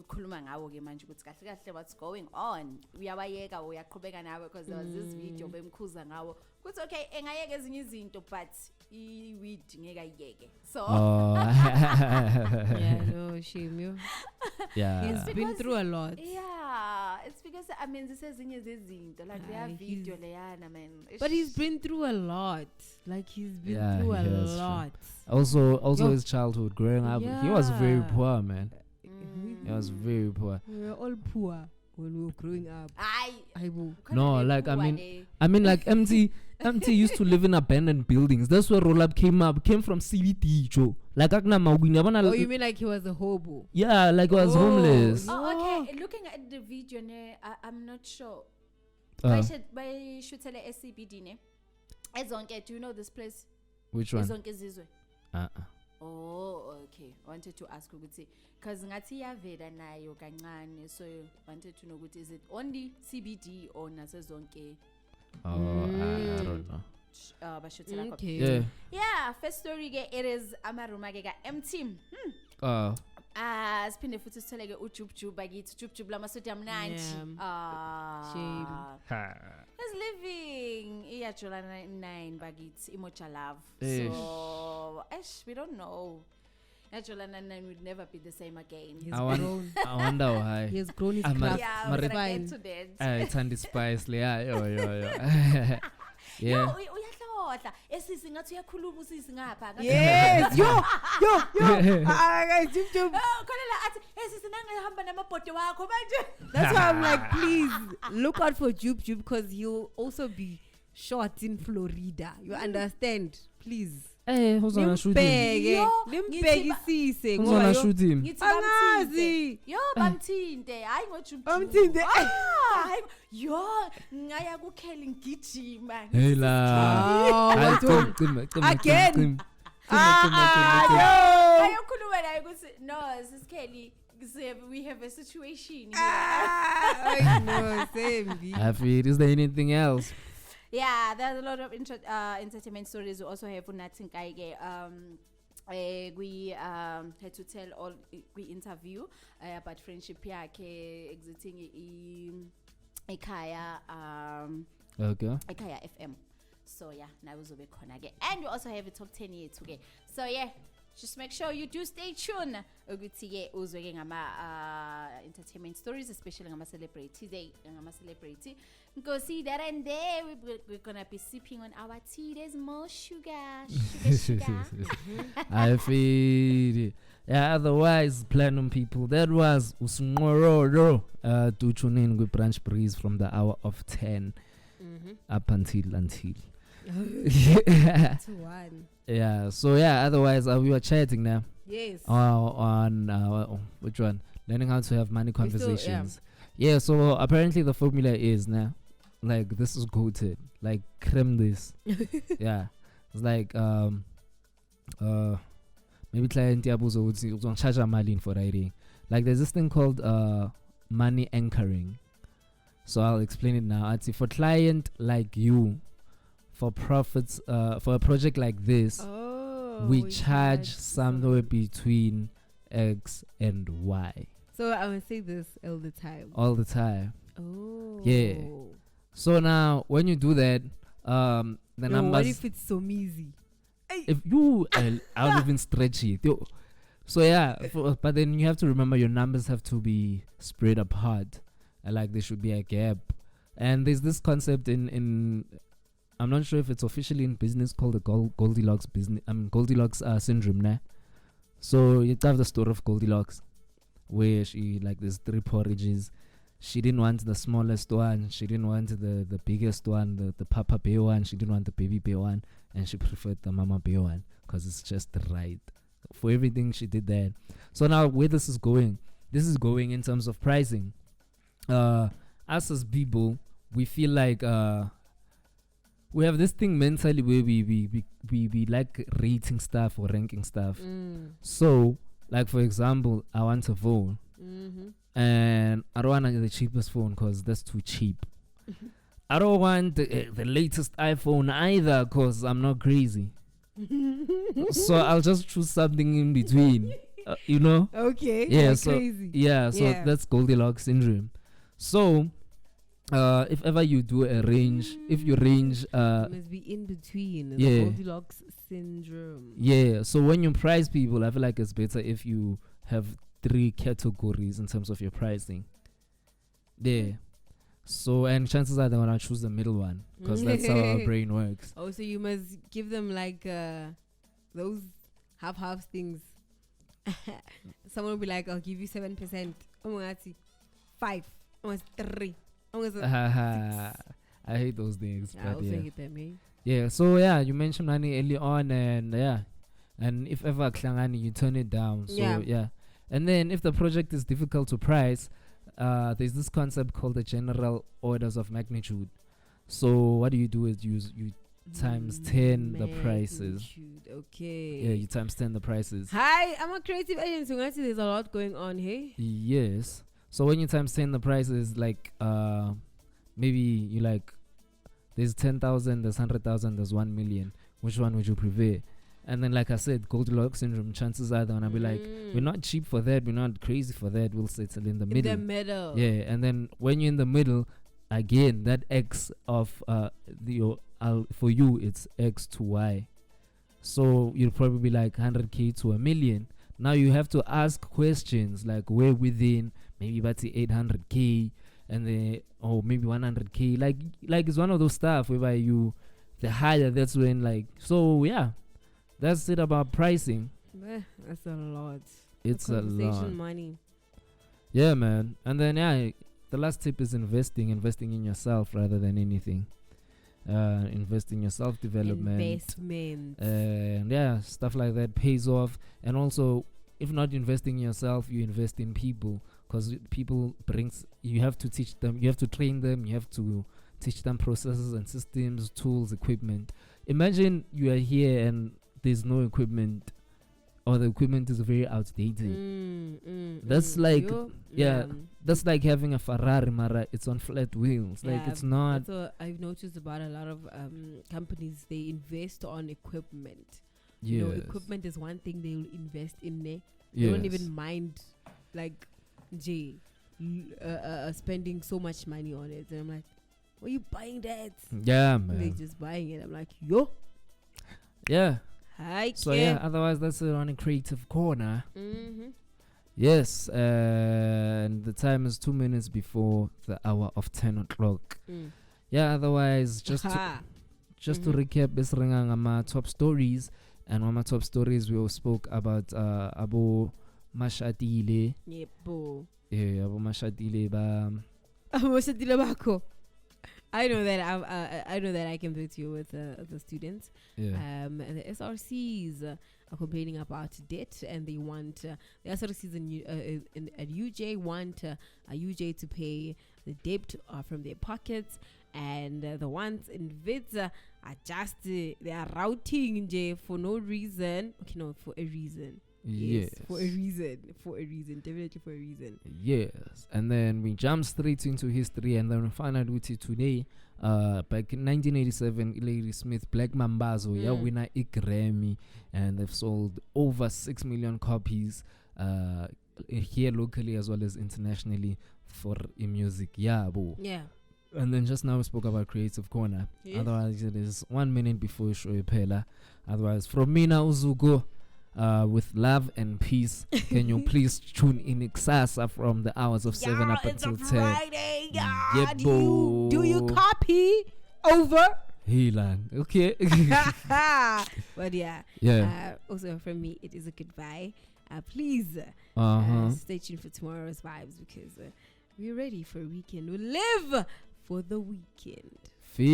Speaker 4: ukhuluma ngawo ke manje ukuthi kahle kahle what's going on uyawayeka uyaqhubeka nawe because there was this video bemkhuza ngawo kuthi okay engayeke ezinye izinto but iweed ngeke ayiyeke so
Speaker 1: Yeah, no shame you.
Speaker 2: Yeah.
Speaker 1: He's been through a lot.
Speaker 4: yeah it's because I mean this ezinye zezinto like their
Speaker 1: Aye,
Speaker 4: video leyana man
Speaker 1: But he's been through a lot. Like he's been
Speaker 2: Yeah,
Speaker 1: through a
Speaker 2: he has,
Speaker 1: lot.
Speaker 2: Also
Speaker 1: Yo.
Speaker 2: his childhood growing up, he was very
Speaker 1: Yeah.
Speaker 2: poor, man. He was very poor.
Speaker 1: We were all poor when we were growing up.
Speaker 4: Aye.
Speaker 2: No, like, I mean, like MT used to live in abandoned buildings. That's where Roll Up came from CBT, Joe. Like,
Speaker 1: Oh, you mean like he was a hobo?
Speaker 2: yeah, like he was
Speaker 1: Oh.
Speaker 2: homeless.
Speaker 4: Oh, okay. Looking at the video, ne, I'm not sure.
Speaker 2: Uh,
Speaker 4: By should tell SCBD, ne? Ezonke, do you know this place?
Speaker 2: which one?
Speaker 4: Ezonke Zizwe. Oh, okay. Wanted to ask ukuthi cuz ngathi yavela nayo kancane so wanted to know ukuthi is it only CBD or nasezonke
Speaker 2: Oh, I don't know.
Speaker 4: bashuthela khona.
Speaker 2: Yeah.
Speaker 4: Yeah, first story ke it is amaruma ke ka MT. Siphinde futhi sitholeke uJubjub bakithi Jubjub lamasoti amnandi.
Speaker 1: Shame.
Speaker 4: He's living iyajolana 9 bakithi Imoja Love.
Speaker 2: Eish.
Speaker 4: So, we don't know. Iyajolana 9 would never be the same again.
Speaker 1: He's
Speaker 2: I
Speaker 1: grown.
Speaker 2: wonder why.
Speaker 1: He has grown his
Speaker 2: I'm a-
Speaker 1: craft.
Speaker 4: Yeah,
Speaker 2: Mare-
Speaker 4: we're gonna
Speaker 1: Fine.
Speaker 4: get to that.
Speaker 2: It's Andy Spice. Yeah, yo.
Speaker 4: Yo,
Speaker 2: Yeah.
Speaker 4: uyahlohla. Esisi ngathi uyakhuluma usisi ngapha.
Speaker 1: Yes, yo. Jump, jump.
Speaker 4: Khona la athi esisi nangihamba namabhodi wakho manje.
Speaker 1: That's why I'm like, please look out for Jub because he'll also be shot in Florida. You understand? Please.
Speaker 2: Hey, who's gonna shoot him?
Speaker 1: Nimbhekisise
Speaker 2: Who's gonna shoot him?
Speaker 4: Ngithi
Speaker 1: Angazi.
Speaker 4: bamthinte. Yo bamthinte. Hayi ngojubjub.
Speaker 1: Bamthinte.
Speaker 4: Hayi yo ngaya kukheli ngijima.
Speaker 2: Hey la.
Speaker 1: Oh, Again.
Speaker 4: Ayokhuluma naye ukuthi no sisikheli we have a situation here.
Speaker 1: I know, same.
Speaker 2: I feel. Is there anything else?
Speaker 4: Yeah, there's a lot of entertainment stories. We also have Unatin Kaige. We had to tell all we interview about friendship yakhe exiting Ekaya
Speaker 2: Okay.
Speaker 4: Ekaya FM. So yeah, now uzobe khona ke. And we also have a top 10 year today. So yeah, just make sure you do stay tuned ukuthi ke uzwe ke ngama entertainment stories, especially ngama celebrity. Go see that and there we're gonna be sipping on our tea. There's more sugar.
Speaker 2: I feel it. Yeah, otherwise, Platinum people, that was Usngororo. Do tune in with Branch Breeze from the hour of 10 up until.
Speaker 1: To one.
Speaker 2: Yeah, so yeah, otherwise, we were chatting now.
Speaker 1: Yes.
Speaker 2: On which one? Learning how to have money
Speaker 1: still,
Speaker 2: conversations. Yeah, so apparently the formula is now, like, this is goated. Like, creme this. Yeah. It's like, maybe client yabuzo would charge a malin for writing. Like, there's this thing called money anchoring. So I'll explain it now. I'd say for client like you, for profits, for a project like this, we charge somewhere between X and Y.
Speaker 1: So I will say this all the time.
Speaker 2: All the time.
Speaker 1: Oh.
Speaker 2: Yeah. So now, when you do that, the numbers.
Speaker 1: What if it's so easy?
Speaker 2: If you, I'll even stretch it. Yo. So yeah, but then you have to remember your numbers have to be spread apart. Like there should be a gap. And there's this concept in I'm not sure if it's officially in business called the Goldilocks Goldilocks syndrome. Nah? So you have the story of Goldilocks, where she, like, there's 3 porridges. She didn't want the smallest one. She didn't want the biggest one, the Papa Bear one. She didn't want the Baby Bear one, and she preferred the Mama Bear one because it's just right. For everything, she did that. So now, where this is going in terms of pricing. Us as people, we feel like we have this thing mentally where we like rating stuff or ranking stuff. So, like, for example, I want a phone, and I don't want the cheapest phone because that's too cheap. I don't want the latest iPhone either because I'm not crazy. So I'll just choose something in between. You know?
Speaker 1: Okay.
Speaker 2: Yeah,
Speaker 1: like
Speaker 2: so
Speaker 1: crazy.
Speaker 2: so that's Goldilocks syndrome. So if ever you do a range, if you range
Speaker 1: You must be in between the
Speaker 2: yeah.
Speaker 1: Goldilocks syndrome.
Speaker 2: yeah, so when you price people, I feel like it's better if you have 3 categories in terms of your pricing. Yeah. So, and chances are they're gonna choose the middle one because that's how our brain works.
Speaker 1: Oh, so you must give them like those half things. Someone will be like, I'll give you 7%. Oh, 5. Almost 3. Almost
Speaker 2: I hate those things.
Speaker 1: I
Speaker 2: But
Speaker 1: also
Speaker 2: yeah.
Speaker 1: hate them, eh?
Speaker 2: Yeah, so yeah, you mentioned money early on, and yeah, and if ever klangani, you turn it down. So
Speaker 1: Yeah.
Speaker 2: yeah, and then if the project is difficult to price, there's this concept called the general orders of magnitude. So what do? Is you times 10 the prices.
Speaker 1: Magnitude, okay.
Speaker 2: Yeah, you times 10 the prices.
Speaker 1: Hi, I'm a creative agent, so there's a lot going on, hey?
Speaker 2: Yes. So when you times 10 the prices, like maybe you like there's 10,000, there's 100,000, there's 1 million. Which one would you prefer? And then, like I said, Goldilocks syndrome. Chances are they're gonna be like, we're not cheap for that, we're not crazy for that. We'll settle in the middle.
Speaker 1: In the middle.
Speaker 2: Yeah, and then when you're in the middle, again, that X of for you, it's X to Y. So you'll probably be like 100K to 1 million. Now you have to ask questions like where within, maybe about 800K, and then or maybe 100K. Like it's one of those stuff whereby the higher, that's when like, so yeah, that's it about pricing.
Speaker 1: That's a lot.
Speaker 2: It's a lot.
Speaker 1: Conversation money.
Speaker 2: Yeah, man. And then yeah, the last tip is investing in yourself rather than anything. Invest in your self-development.
Speaker 1: Investment.
Speaker 2: And yeah, stuff like that pays off. And also, if not investing in yourself, you invest in people, because people you have to teach them, you have to train them, you have to teach them processes and systems, tools, equipment. Imagine you are here and there's no equipment, or the equipment is very outdated. That's like that's like having a Ferrari, Mara. It's on flat wheels.
Speaker 1: Yeah,
Speaker 2: like it's not.
Speaker 1: That's what I've noticed about a lot of companies. They invest on equipment. You know, equipment is one thing they will invest in there. They don't even mind, like, spending so much money on it. And I'm like, why are you buying that?
Speaker 2: Yeah, man.
Speaker 1: They're just buying it. I'm like, yo.
Speaker 2: Yeah.
Speaker 1: Hi.
Speaker 2: So yeah, otherwise that's it on a creative corner.
Speaker 1: Mm-hmm.
Speaker 2: Yes, and the time is 2 minutes before the hour of 10 o'clock. Yeah, otherwise just to recap, this my top stories, and one of my top stories we all spoke about Abo Mashatile.
Speaker 1: Yep, bo.
Speaker 2: Yeah, Abo Mashatile ba.
Speaker 1: Mashatile bako. I know that I know that I can put you with the students.
Speaker 2: Yeah.
Speaker 1: And the SRCs are complaining about debt, and they want the SRCs at UJ want UJ to pay the debt from their pockets, and the ones in VITS are just they are routing for no reason. Okay, no, for a reason. Yes, for a reason, definitely for a reason.
Speaker 2: Yes, and then we jump straight into history, and then we find out with it today. Back in 1987, Lady Smith Black Mambazo, winner a Grammy, and they've sold over 6 million copies here locally as well as internationally for music. Yeah, boo.
Speaker 1: Yeah.
Speaker 2: And then just now we spoke about Creative Corner. Yes. Otherwise, it is 1 minute before you show your pela. Otherwise, from me now, Uzugo. With love and peace, can you please tune in Exasa from the hours of 7 up until 10?
Speaker 1: Friday, do you copy? Over.
Speaker 2: Healing. Okay.
Speaker 1: But yeah. Also from me, it is a goodbye. Please stay tuned for tomorrow's vibes, because we're ready for a weekend. We live for the weekend.
Speaker 2: Feel